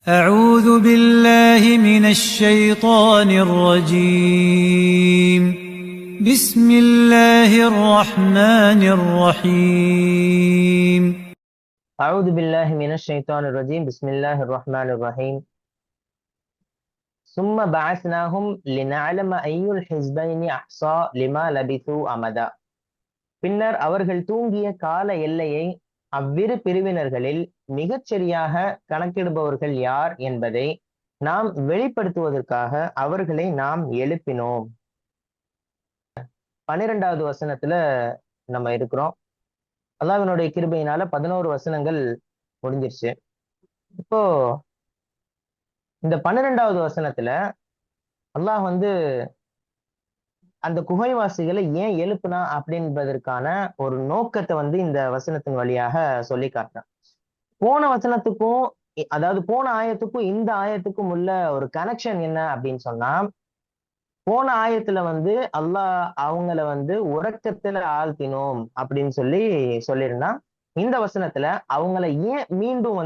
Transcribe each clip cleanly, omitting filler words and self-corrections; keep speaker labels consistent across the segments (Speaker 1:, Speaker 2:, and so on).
Speaker 1: أعوذ بالله من الشيطان الرجيم. بسم الله الرحمن الرحيم.
Speaker 2: أعوذ بالله من الشيطان الرجيم. بسم الله الرحمن الرحيم. ثم بعثناهم لنعلم أي الحزبين أحصى لما لبثوا أمدا. பின்னர் அவர்கள் தூங்கிய கால எல்லையை அவ்விரு பிரிவினர்களில் மிகச்சரியாக கணக்கிடுபவர்கள் யார் என்பதை நாம் வெளிப்படுத்துவதற்காக அவர்களை நாம் எழுப்பினோம். 12வது வசனத்துல நம்ம இருக்கிறோம். அல்லாஹ்வினுடைய கிருபையினால 11 வசனங்கள் முடிஞ்சிருச்சு. இப்போ இந்த 12வது வசனத்துல அல்லாஹ் அந்த குகைவாசிகளை ஏன் எழுப்புனா அப்படின்பதற்கான ஒரு நோக்கத்தை இந்த வசனத்தின் வழியாக சொல்லி காட்டுறான். போன வசனத்துக்கும் அதாவது போன ஆயத்துக்கும் இந்த ஆயத்துக்கும் உள்ள ஒரு கனெக்ஷன் என்ன அப்படின்னு சொன்னா, போன ஆயத்துல அல்லாஹ் அவங்கள உறக்கத்துல ஆழ்த்தினோம் அப்படின்னு சொல்லியிருந்தான். இந்த வசனத்துல அவங்கள ஏன் மீண்டும்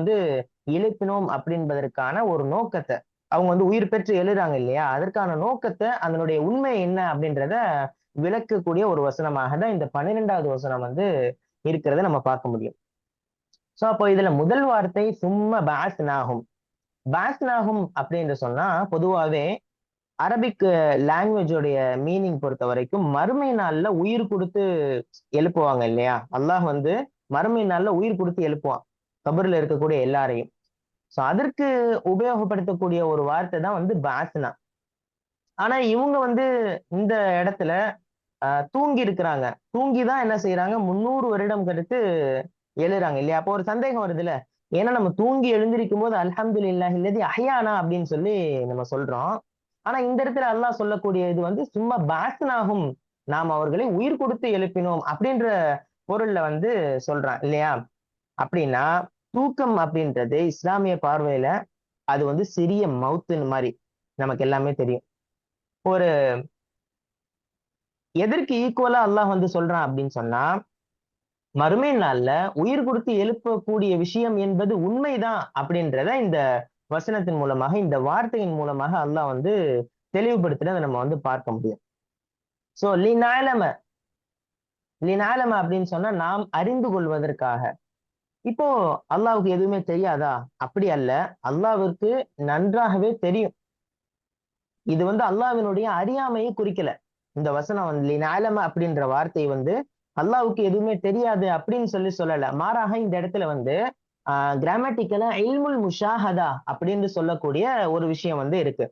Speaker 2: எழுப்பினோம் அப்படின்பதற்கான ஒரு நோக்கத்தை, அவங்க உயிர் பெற்று எழுறாங்க இல்லையா, அதற்கான நோக்கத்தை, அதனுடைய உண்மை என்ன அப்படின்றத விளக்கக்கூடிய ஒரு வசனமாக தான் இந்த 12வது வசனம் இருக்கிறத நம்ம பார்க்க முடியும். சோ அப்போ இதுல முதல் வார்த்தை சும்ம பாஸ்னாகும். பாஸ்னாகும் அப்படின்னு சொன்னா பொதுவாவே அரபிக் லாங்குவேஜோடைய மீனிங் பொறுத்த வரைக்கும் மறுமை நாள்ல உயிர் கொடுத்து எழுப்புவாங்க இல்லையா. அல்லாஹ் மறுமை நாள்ல உயிர் கொடுத்து எழுப்புவான் கபர்ல இருக்கக்கூடிய எல்லாரையும். சோ அதற்கு உபயோகப்படுத்தக்கூடிய ஒரு வார்த்தை தான் பாஸ்னா. ஆனா இவங்க இந்த இடத்துல தூங்கி இருக்கிறாங்க. தூங்கிதான் என்ன செய்யறாங்க, 300 வருடம் கழித்து எழுறாங்க இல்லையா. அப்போ ஒரு சந்தேகம் வருதுல்ல, ஏன்னா நம்ம தூங்கி எழுந்திருக்கும் போது அல்ஹம்துலில்லாஹி அல்லதி அஹ்யானா அப்படின்னு நம்ம சொல்றோம். ஆனா இந்த இடத்துல அல்லாஹ் சொல்லக்கூடிய இது சும்மா பாஸ்னாகும், நாம் அவர்களை உயிர் கொடுத்து எழுப்பினோம் அப்படின்ற பொருள்ல சொல்றான் இல்லையா. அப்படின்னா தூக்கம் அப்படின்றது இஸ்லாமிய பார்வையில அது சிறிய மவுத்துன்னு மாதிரி நமக்கு எல்லாமே தெரியும். ஒரு எதற்கு ஈக்குவலா அல்லாஹ் சொல்றான் அப்படின்னு சொன்னா, மறுமை நாள்ல உயிர் கொடுத்து எழுப்பக்கூடிய விஷயம் என்பது உண்மைதான் அப்படின்றத இந்த வசனத்தின் மூலமாக, இந்த வார்த்தையின் மூலமாக அல்லாஹ் தெளிவுபடுத்துறதை நம்ம பார்க்க முடியும். சோ லினாலம அப்படின்னு சொன்னா நாம் அறிந்து கொள்வதற்காக. இப்போ அல்லாஹ்வுக்கு எதுவுமே தெரியாதா? அப்படி அல்ல, அல்லாஹ்விற்கு நன்றாகவே தெரியும். இது அல்லாஹ்வினுடைய அறியாமையை குறிக்கல. இந்த வசனம் லினாலம அப்படின்ற வார்த்தை அல்லாஹ்வுக்கு எதுவுமே தெரியாது அப்படின்னு சொல்லல. மாறாக இந்த இடத்துல கிராமட்டிக்கலா இல்முல் முஷாஹதா அப்படின்னு சொல்லக்கூடிய ஒரு விஷயம் இருக்கு.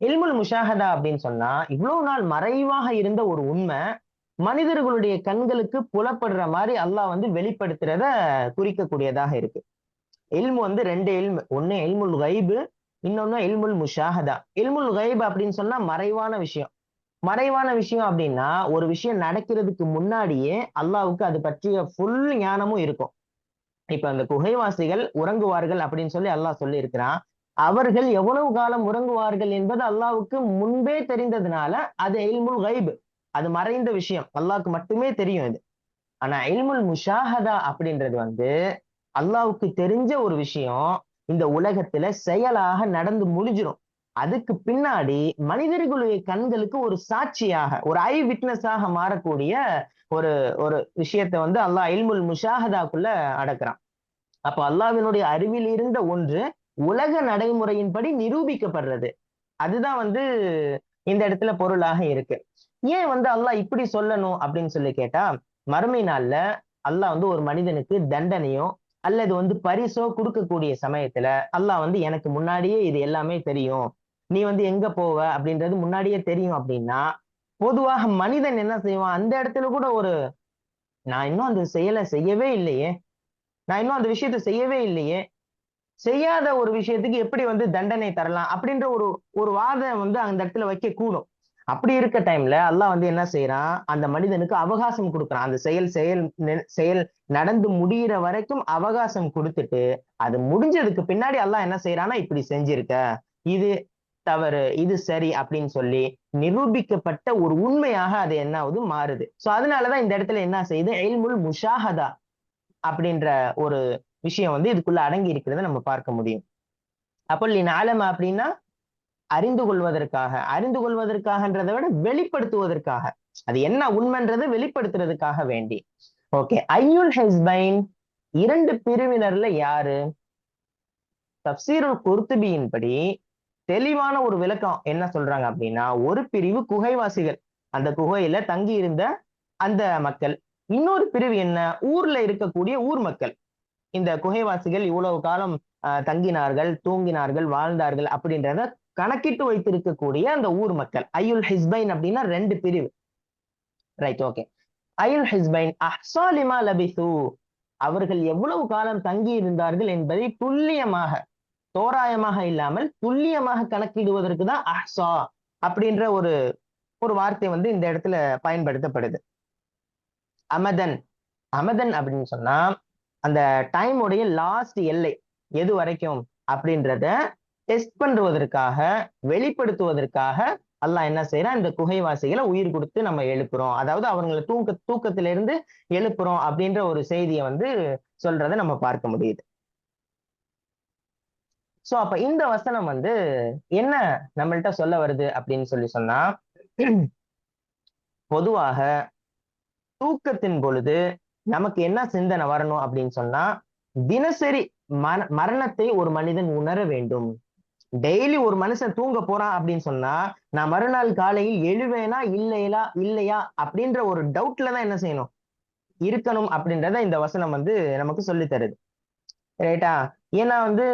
Speaker 2: இல்முல் முஷாஹதா அப்படின்னு சொன்னா, இவ்வளவு நாள் மறைவாக இருந்த ஒரு உண்மை மனிதர்களுடைய கண்களுக்கு புலப்படுற மாதிரி அல்லாஹ் வெளிப்படுத்துறத குறிக்கக்கூடியதாக இருக்கு. இல்மு 2 இல்மு, ஒண்ணு இல்முல் கைபு, இன்னொன்னு இல்முல் முஷாஹதா. இல்முல் கைப் அப்படின்னு சொன்னா மறைவான விஷயம். மறைவான விஷயம் அப்படின்னா ஒரு விஷயம் நடக்கிறதுக்கு முன்னாடியே அல்லாஹ்வுக்கு அது பற்றிய ஃபுல் ஞானமும் இருக்கும். இப்ப அந்த குகைவாசிகள் உறங்குவார்கள் அப்படின்னு அல்லாஹ் சொல்லி இருக்கிறான். அவர்கள் எவ்வளவு காலம் உறங்குவார்கள் என்பது அல்லாஹ்வுக்கு முன்பே தெரிந்ததுனால அது இல்முல் கைப், அது மறைந்த விஷயம், அல்லாஹ்வுக்கு மட்டுமே தெரியும் இது. ஆனா இல்முல் முஷாஹதா அப்படின்றது அல்லாஹ்வுக்கு தெரிஞ்ச ஒரு விஷயம் இந்த உலகத்துல செயலாக நடந்து முடிஞ்சிடும். அதுக்கு பின்னாடி மனிதர்களுடைய கண்களுக்கு ஒரு சாட்சியாக, ஒரு ஐ விட்னஸாக மாறக்கூடிய ஒரு ஒரு விஷயத்தை அல்லாஹ் இல்முல் முஷாஹதாக்குள்ள அடக்குறான். அப்ப அல்லாஹ்வினுடைய அறிவில் இருந்த ஒன்று உலக நடைமுறையின்படி நிரூபிக்கப்படுறது. அதுதான் இந்த இடத்துல பொருளாக இருக்கு. ஏன் அல்லாஹ் இப்படி சொல்லணும் அப்படின்னு கேட்டா, மறுமை நாள்ல அல்லாஹ் ஒரு மனிதனுக்கு தண்டனையோ அல்லது பரிசோ கொடுக்கக்கூடிய சமயத்துல அல்லாஹ் எனக்கு முன்னாடியே இது எல்லாமே தெரியும், நீ எங்க போவ அப்படின்றது முன்னாடியே தெரியும் அப்படின்னா, பொதுவாக மனிதன் என்ன செய்வான், அந்த இடத்துல கூட நான் இன்னும் அந்த செயலை செய்யவே இல்லையே, நான் இன்னும் அந்த விஷயத்த செய்யவே இல்லையே, செய்யாத ஒரு விஷயத்துக்கு எப்படி தண்டனை தரலாம் அப்படின்ற ஒரு ஒரு வாதம் அந்த இடத்துல வைக்க கூடும். அப்படி இருக்க டைம்ல அல்லாஹ் என்ன செய்யறான், அந்த மனிதனுக்கு அவகாசம் கொடுக்குறான். அந்த செயல் நடந்து முடிகிற வரைக்கும் அவகாசம் கொடுத்துட்டு, அது முடிஞ்சதுக்கு பின்னாடி அல்லாஹ் என்ன செய்யறான்னா, இப்படி செஞ்சிருக்க, இது தவறு, இது சரி அப்படின்னு நிரூபிக்கப்பட்ட ஒரு உண்மையாக அது என்னாவது மாறுது. சோ அதனாலதான் இந்த இடத்துல என்ன செய்யுது, இல்முல் முஷாஹதா அப்படின்ற ஒரு விஷயம் இதுக்குள்ள அடங்கி இருக்கிறத நம்ம பார்க்க முடியும். அப்போ நாலம அப்படின்னா அறிந்து கொள்வதற்காக, அறிந்து கொள்வதற்காகன்றதை விட வெளிப்படுத்துவதற்காக, அது என்ன உண்மைன்றதை வெளிப்படுத்துறதுக்காக வேண்டி. ஓகே, ஐயுல் ஹிஸ்பைன் இரண்டு பிரிவினர்ல யாரு? தப்சீருல் குர்துபியின் படி தெளிவான ஒரு விளக்கம் என்ன சொல்றாங்க அப்படின்னா, ஒரு பிரிவு குகைவாசிகள், அந்த குகையில தங்கி இருந்த அந்த மக்கள். இன்னொரு பிரிவு என்ன? ஊர்ல இருக்கக்கூடிய ஊர் மக்கள். இந்த குகைவாசிகள் இவ்வளவு காலம் தங்கினார்கள், தூங்கினார்கள், வாழ்ந்தார்கள் அப்படின்றத கணக்கிட்டு வைத்திருக்கக்கூடிய அந்த ஊர் மக்கள். ஐயுல் ஹிஸ்பைன் அப்படின்னா ரெண்டு பிரிவு. Right, okay. ஐயுல் ஹிஸ்பைன் அஹ்ஸா லிமா லபிசு, அவர்கள் எவ்வளவு காலம் தங்கி இருந்தார்கள் என்பதை துல்லியமாக, தோராயமாக இல்லாமல் துல்லியமாக கணக்கிடுவதற்கு தான் அஹ்ஸா அப்படின்ற ஒரு ஒரு வார்த்தை வந்து இந்த இடத்துல பயன்படுத்தப்படுது. அமதன், அமதன் அப்படின்னு சொன்னா அந்த டைமுடைய லாஸ்ட் எல்லை எது வரைக்கும் அப்படின்றத டெஸ்ட் பண்றதற்காக, வெளிப்படுத்துவதற்காக அல்லாஹ் என்ன செய்யறான், இந்த குகைவாசிகளை உயிர் கொடுத்து நம்ம எழுப்புறோம், அதாவது அவங்களை தூக்கத்திலிருந்து எழுப்புறோம் அப்படின்ற ஒரு செய்தியை வந்து சொல்றதை நம்ம பார்க்க முடியுது. சோ அப்ப இந்த வசனம் வந்து என்ன நம்மள்ட்ட சொல்ல வருது அப்படின்னு சொன்னா, பொதுவாக தூக்கத்தின் பொழுது நமக்கு என்ன சிந்தனை வரணும் அப்படின்னு சொன்னா, தினசரி மரணத்தை ஒரு மனிதன் உணர வேண்டும். டெய்லி ஒரு மனுஷன் தூங்க போறான் அப்படின்னு சொன்னா, நான் மறுநாள் காலையில் எழுவேனா இல்லையா அப்படின்ற ஒரு டவுட்ல தான் என்ன செய்யணும், இருக்கணும் அப்படின்றத இந்த வசனம் வந்து நமக்கு சொல்லி தருது. ரைட்டா? ஏன்னா வந்து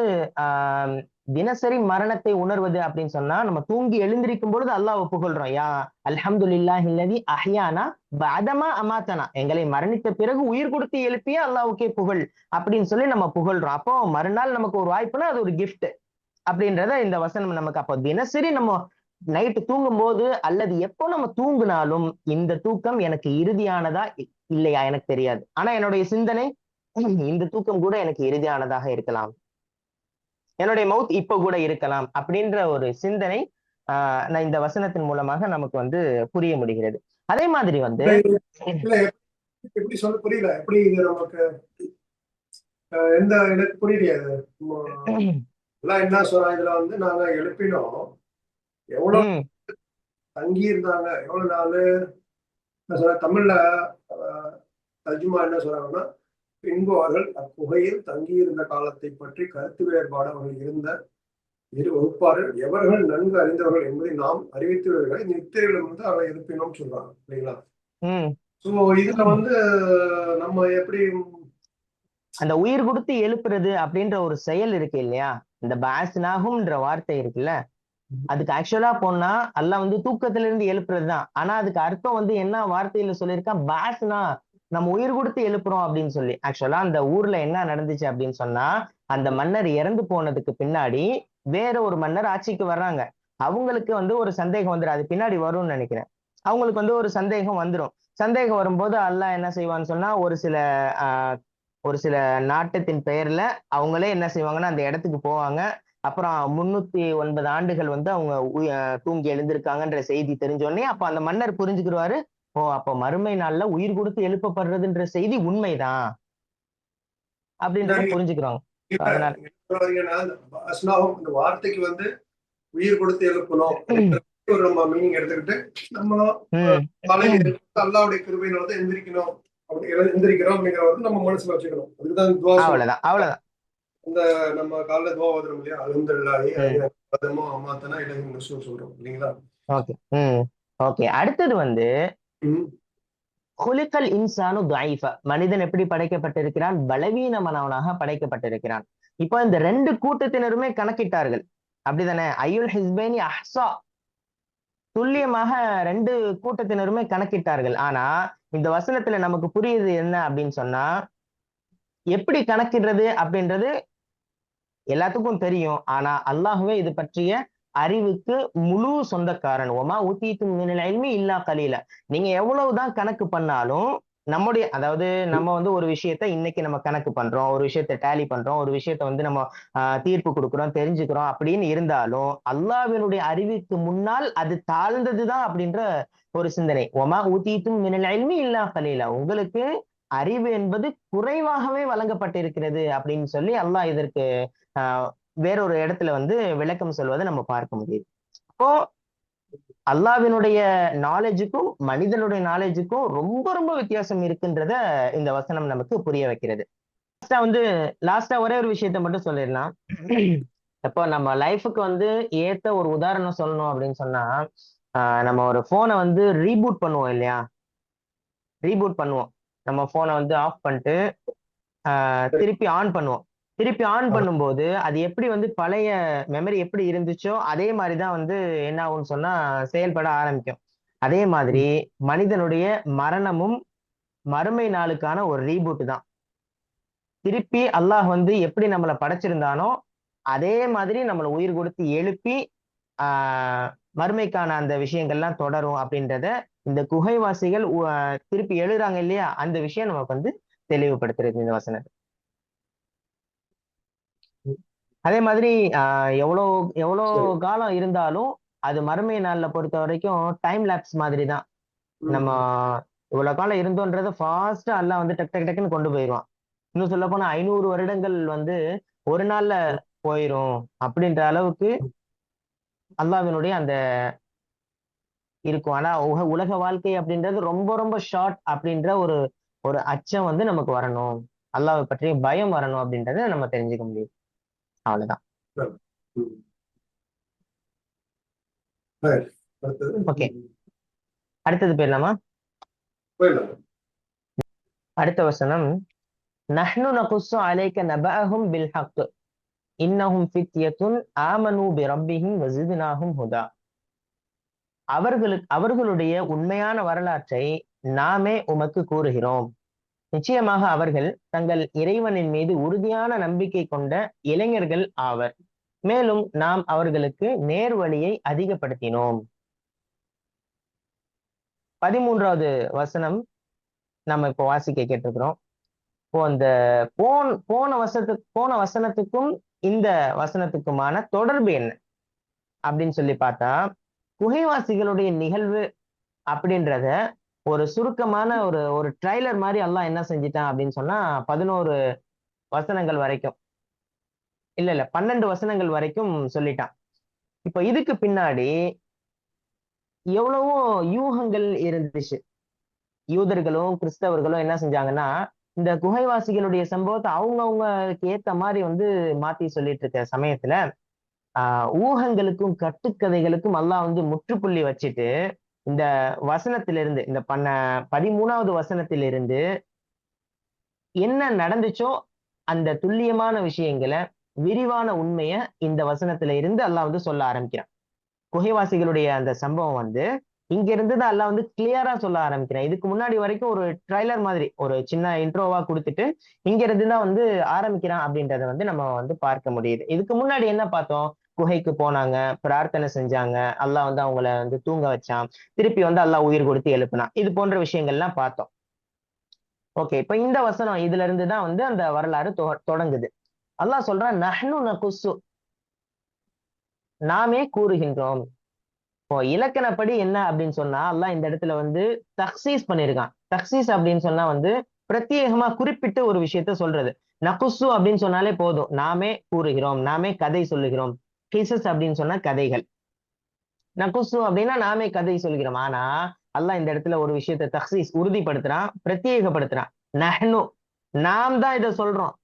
Speaker 2: தினசரி மரணத்தை உணர்வது அப்படின்னு சொன்னா, நம்ம தூங்கி எழுந்திருக்கும் பொழுது அல்லாஹ்வை புகழ்றோம். யா அல்ஹம்துலில்லாஹில்லதி அஹ்யானா பஅதமா அமாத்தனா, எங்களை மரணித்த பிறகு உயிர் கொடுத்து எழுப்பிய அல்லாஹ்வுக்கே புகழ் அப்படின்னு சொல்லி நம்ம புகழ்றோம். அப்போ மறுநாள் நமக்கு ஒரு வாய்ப்புனா அது ஒரு கிஃப்ட் அப்படின்றத இந்த வசனம் நமக்கு. அப்போ தினசரி நம்ம நைட்டு தூங்கும் போது அல்லது எப்போ நம்ம தூங்கினாலும் இந்த தூக்கம் எனக்கு இறுதியானதா இல்லையா எனக்கு தெரியாது, ஆனா என்னுடைய சிந்தனை இந்த தூக்கம் கூட எனக்கு இறுதியானதாக இருக்கலாம், என்னுடைய மவுத் இப்ப கூட இருக்கலாம் அப்படின்ற ஒரு சிந்தனை நான் இந்த வசனத்தின் மூலமாக நமக்கு வந்து புரிய முடிகிறது. அதே மாதிரி வந்து
Speaker 3: எப்படி சொல்ல புரியல, எப்படி இது நமக்கு எந்த எனக்கு புரியலையாது எல்லாம் என்ன சொல்றாங்க. இதுல வந்து நாங்க எழுப்பினோம், எவ்வளவு தங்கி இருந்தாங்க, எவ்வளவு நாள் தமிழ்ல தர்ஜுமா என்ன சொல்றாங்கன்னா, பின்பு அவர்கள் அக்குகையில் தங்கியிருந்த காலத்தை பற்றி கருத்து வேறுபாடு அவர்கள் இருந்த இரு வகுப்பார்கள் எவர்கள் நன்கு அறிந்தவர்கள் என்பதை நாம் அறிவித்துள்ளவர்கள் இந்த யுக்திகளை வந்து அவரை எழுப்பினோம் சொல்றாங்க இல்லைங்களா? சோ இதுல வந்து நம்ம எப்படி
Speaker 2: அந்த உயிர் கொடுத்து எழுப்புறது அப்படின்ற ஒரு செயல் இருக்கு இல்லையா, இந்த பாஸ்னாகும்ன்ற வார்த்தை இருக்குல்ல, அதுக்கு ஆக்சுவலா போனா அல்லாஹ் வந்து தூக்கத்துல இருந்து எழுப்புறதுதான். ஆனா அதுக்கு அர்த்தம் வந்து என்ன வார்த்தையில சொல்லியிருக்கான், பாஸ்னா நம்ம உயிர் கொடுத்து எழுப்புறோம் அப்படின்னு சொல்லி. ஆக்சுவலா அந்த ஊர்ல என்ன நடந்துச்சு அப்படின்னு சொன்னா, அந்த மன்னர் இறந்து போனதுக்கு பின்னாடி வேற ஒரு மன்னர் ஆட்சிக்கு வர்றாங்க. அவங்களுக்கு வந்து ஒரு சந்தேகம் வந்துடும், அது பின்னாடி வரும்னு நினைக்கிறேன். அவங்களுக்கு வந்து ஒரு சந்தேகம் வந்துடும். சந்தேகம் வரும்போது அல்லாஹ் என்ன செய்வான்னு சொன்னா, ஒரு சில நாட்டத்தின் பெயர்ல அவங்களே என்ன செய்வாங்கன்னா அந்த இடத்துக்கு போவாங்க. அப்புறம் 309 ஆண்டுகள் வந்து அவங்க தூங்கி எழுந்திருக்காங்கன்ற செய்தி தெரிஞ்சோடனே அப்ப அந்த மன்னர் புரிஞ்சுக்கிடுவாரு, ஓ அப்ப மறுமை நாள்ல உயிர் கொடுத்து எழுப்பப்படுறதுன்ற செய்தி உண்மைதான் அப்படின்றத புரிஞ்சுக்கிறோம். அதனால
Speaker 3: இந்த வார்த்தைக்கு வந்து உயிர் கொடுத்து எழுப்பணும் ஒரு நம்ம மீனிங் எடுத்துக்கிட்டு நம்ம காலையில அல்லாவுடைய கிருபையினால தான் எந்திரிக்கணும், அப்படி எந்திரிக்கிறோம் அப்படிங்கிறத நம்ம மனசுல வச்சுக்கணும். அதுக்குதான்
Speaker 2: அவ்வளவுதான் அவ்வளவுதான்
Speaker 3: இந்த நம்ம காலைல துவா ஓதுறோம் இல்லையா, அல்ஹம்துலில்லாஹி பதமோ அமாத்தனா இலஹி நுஷூர் சொல்றோம் இல்லைங்களா?
Speaker 2: ஓகே. ஓகே, அடுத்தது வந்து குலிகல் இன்சானு துஐஃபா, மனிதன் எப்படி படைக்கப்பட்டிருக்கிறான், பலவீனமானவனாக படைக்கப்பட்டிருக்கிறான். இப்போ இந்த ரெண்டு கூட்டத்தினருமே கணக்கிட்டார்கள் அப்படிதானே? ஐயுல் ஹிஸ்பைனி அஹ்ஸா, துல்லியமாக ரெண்டு கூட்டத்தினருமே கணக்கிட்டார்கள். ஆனா இந்த வசனத்துல நமக்கு புரியுது என்ன அப்படின்னு சொன்னா, எப்படி கணக்கிடுறது அப்படின்றது எல்லாத்துக்கும் தெரியும். ஆனா அல்லாஹ்வே இது பற்றிய அறிவுக்கு முழு சொந்தக்காரன். ஒமா ஊத்தீத்தும் மினல் இல்மி இல்லா கலீலா, நீங்க எவ்வளவுதான் கணக்கு பண்ணாலும் நம்முடைய, அதாவது நம்ம வந்து ஒரு விஷயத்த இன்னைக்கு நம்ம கணக்கு பண்றோம், ஒரு விஷயத்த டேலி பண்றோம், ஒரு விஷயத்த வந்து நம்ம தீர்ப்பு கொடுக்குறோம், தெரிஞ்சுக்கிறோம் அப்படின்னு இருந்தாலும் அல்லாஹ்வினுடைய அறிவுக்கு முன்னால் அது தாழ்ந்ததுதான் அப்படின்ற ஒரு சிந்தனை. ஒமா ஊத்தீத்தும் மினல் இல்மி இல்லா கலீலா, உங்களுக்கு அறிவு என்பது குறைவாகவே வழங்கப்பட்டிருக்கிறது அப்படின்னு சொல்லி அல்லாஹ் இதற்கு வேறொரு இடத்துல வந்து விளக்கம் சொல்வதை நம்ம பார்க்க முடியுது. அப்போ அல்லாஹ்வினுடைய நாலேஜுக்கும் மனிதனுடைய நாலேஜுக்கும் ரொம்ப ரொம்ப வித்தியாசம் இருக்குன்றத இந்த வசனம் நமக்கு புரிய வைக்கிறது. லாஸ்டா ஒரே ஒரு விஷயத்த மட்டும் சொல்லிடலாம். இப்போ நம்ம லைஃபுக்கு வந்து ஏத்த ஒரு உதாரணம் சொல்லணும் அப்படின்னு சொன்னா, நம்ம ஒரு போனை வந்து ரீபூட் பண்ணுவோம் இல்லையா? ரீபூட் பண்ணுவோம். நம்ம போனை வந்து ஆஃப் பண்ணிட்டு திருப்பி ஆன் பண்ணுவோம். திருப்பி ஆன் பண்ணும்போது அது எப்படி வந்து பழைய மெமரி எப்படி இருந்துச்சோ அதே மாதிரிதான் வந்து என்ன ஆகும்னு சொன்னா செயல்பட ஆரம்பிக்கும். அதே மாதிரி மனிதனுடைய மரணமும் மறுமை நாளுக்கான ஒரு ரீபூட் தான். திருப்பி அல்லாஹ் வந்து எப்படி நம்மளை படைச்சிருந்தானோ அதே மாதிரி நம்மளை உயிர் கொடுத்து எழுப்பி ஆஹ் மறுமைக்கான அந்த விஷயங்கள்லாம் தொடரும் அப்படின்றத இந்த குகைவாசிகள் திருப்பி எழுதுறாங்க இல்லையா? அந்த விஷயம் நமக்கு வந்து தெளிவுபடுத்துறது இந்த வசனத்தை. அதே மாதிரி எவ்வளவு எவ்வளவு
Speaker 3: சரி.
Speaker 2: காலம் இருந்தாலும் அது மறுமை நாள்ல பொறுத்த வரைக்கும் டைம் லேப்ஸ் மாதிரி தான். நம்ம இவ்வளவு காலம் இருந்தோன்றத ஃபாஸ்டா எல்லாம் வந்து டக் டக் டக்குன்னு கொண்டு போயிடுவான். இன்னும் சொல்ல போனா 500 வருடங்கள் வந்து ஒரு நாள்ல போயிரும் அப்படின்ற அளவுக்கு அல்லாஹ்வினுடைய அந்த இருக்கும். ஆனா உலக வாழ்க்கை அப்படின்றது ரொம்ப ரொம்ப ஷார்ட் அப்படின்ற ஒரு ஒரு அச்சம் வந்து நமக்கு வரணும். அல்லாஹ்வை பற்றிய பயம் வரணும் அப்படின்றத நம்ம தெரிஞ்சுக்க முடியும். அவ்வளவுதான்.
Speaker 3: ம். சரி. அடுத்தது
Speaker 2: ஓகே, அடுத்தது போயிடலாமா?
Speaker 3: போயிடலாம்.
Speaker 2: அடுத்த வசனம், நஹ்னு நகுஸ்ஸு அலைக்க நபஅஹும் பில் ஹக் இன்னஹும் ஃபித்யத்துன் ஆமனூ பிரப்பிஹிம் வஸித்னாஹும் ஹுதா. அவர்களுடைய உண்மையான வரலாற்றை நாமே உமக்கு கூறுகிறோம். நிச்சயமாக அவர்கள் தங்கள் இறைவனின் மீது உறுதியான நம்பிக்கை கொண்ட இளைஞர்கள் ஆவர். மேலும் நாம் அவர்களுக்கு நேர்வழியை அதிகப்படுத்தினோம். 13வது வசனம் நம்ம இப்போ வாசிக்க கேட்டிருக்கிறோம். இப்போ அந்த போன வசனத்துக்கும் இந்த வசனத்துக்குமான தொடர்பு என்ன அப்படின்னு சொல்லி பார்த்தா, குகைவாசிகளுடைய நிகழ்வு அப்படின்றத ஒரு சுருக்கமான ஒரு ஒரு ட்ரைலர் மாதிரி அல்லாஹ் என்ன செஞ்சிட்டான் அப்படின்னு சொன்னா 11 வசனங்கள் வரைக்கும், இல்ல 12 வசனங்கள் வரைக்கும் சொல்லிட்டான். இப்ப இதுக்கு பின்னாடி எவ்வளவோ யூகங்கள் இருந்துச்சு. யூதர்களும் கிறிஸ்தவர்களும் என்ன செஞ்சாங்கன்னா, இந்த குகைவாசிகளுடைய சம்பவத்தை அவங்கவுங்களுக்கு ஏத்த மாதிரி வந்து மாத்தி சொல்லிட்டு இருக்க சமயத்துல ஊகங்களுக்கும் கட்டுக்கதைகளுக்கும் அல்லாஹ் வந்து முற்றுப்புள்ளி வச்சுட்டு இந்த வசனத்திலிருந்து இந்த 13வது வசனத்திலிருந்து என்ன நடந்துச்சோ அந்த துல்லியமான விஷயங்களை, விரிவான உண்மைய இந்த வசனத்துல இருந்து அல்லாஹ் வந்து சொல்ல ஆரம்பிக்கிறான். குகைவாசிகளுடைய அந்த சம்பவம் வந்து இங்க இருந்து தான் அல்லாஹ் வந்து கிளியரா சொல்ல ஆரம்பிக்கிறேன். இதுக்கு முன்னாடி வரைக்கும் ஒரு ட்ரைலர் மாதிரி ஒரு சின்ன இன்ட்ரோவா கொடுத்துட்டு இங்க இருந்து தான் வந்து ஆரம்பிக்கிறான் அப்படின்றத வந்து நம்ம வந்து பார்க்க முடியுது. இதுக்கு முன்னாடி என்ன பார்த்தோம்? குகைக்கு போனாங்க, பிரார்த்தனை செஞ்சாங்க, அல்லாஹ் வந்து அவங்கள வந்து தூங்க வச்சான், திருப்பி வந்து அல்லாஹ் உயிர் கொடுத்து எழுப்புனான். இது போன்ற விஷயங்கள்லாம் பார்த்தோம். ஓகே, இப்ப இந்த வசனம் இதுல இருந்து தான் வந்து அந்த வரலாறு தொடங்குது. அல்லாஹ் சொல்றான், நஹ்னு நகுஸ்ஸு, நாமே கூறுகின்றோம். இப்போ இலக்கணப்படி என்ன அப்படின்னு சொன்னா அல்லாஹ் இந்த இடத்துல வந்து தக்சீஸ் பண்ணியிருக்கான். தக்சீஸ் அப்படின்னு சொன்னா வந்து பிரத்யேகமா குறிப்பிட்டு ஒரு விஷயத்த சொல்றது. நகுஸ்ஸு அப்படின்னு சொன்னாலே போதும், நாமே கூறுகிறோம், நாமே கதை சொல்லுகிறோம். கிசஸ் அப்படின்னு சொன்னா கதைகள். நகுஸ்ஸு அப்படின்னா நாமே கதை சொல்கிறோம். ஆனா அல்லாஹ் இந்த இடத்துல ஒரு விஷயத்த தக்சீஸ் உறுதிப்படுத்துறான், பிரத்யேகப்படுத்துறான். நஹ்னு, நாம் தான் இதை சொல்றோம்.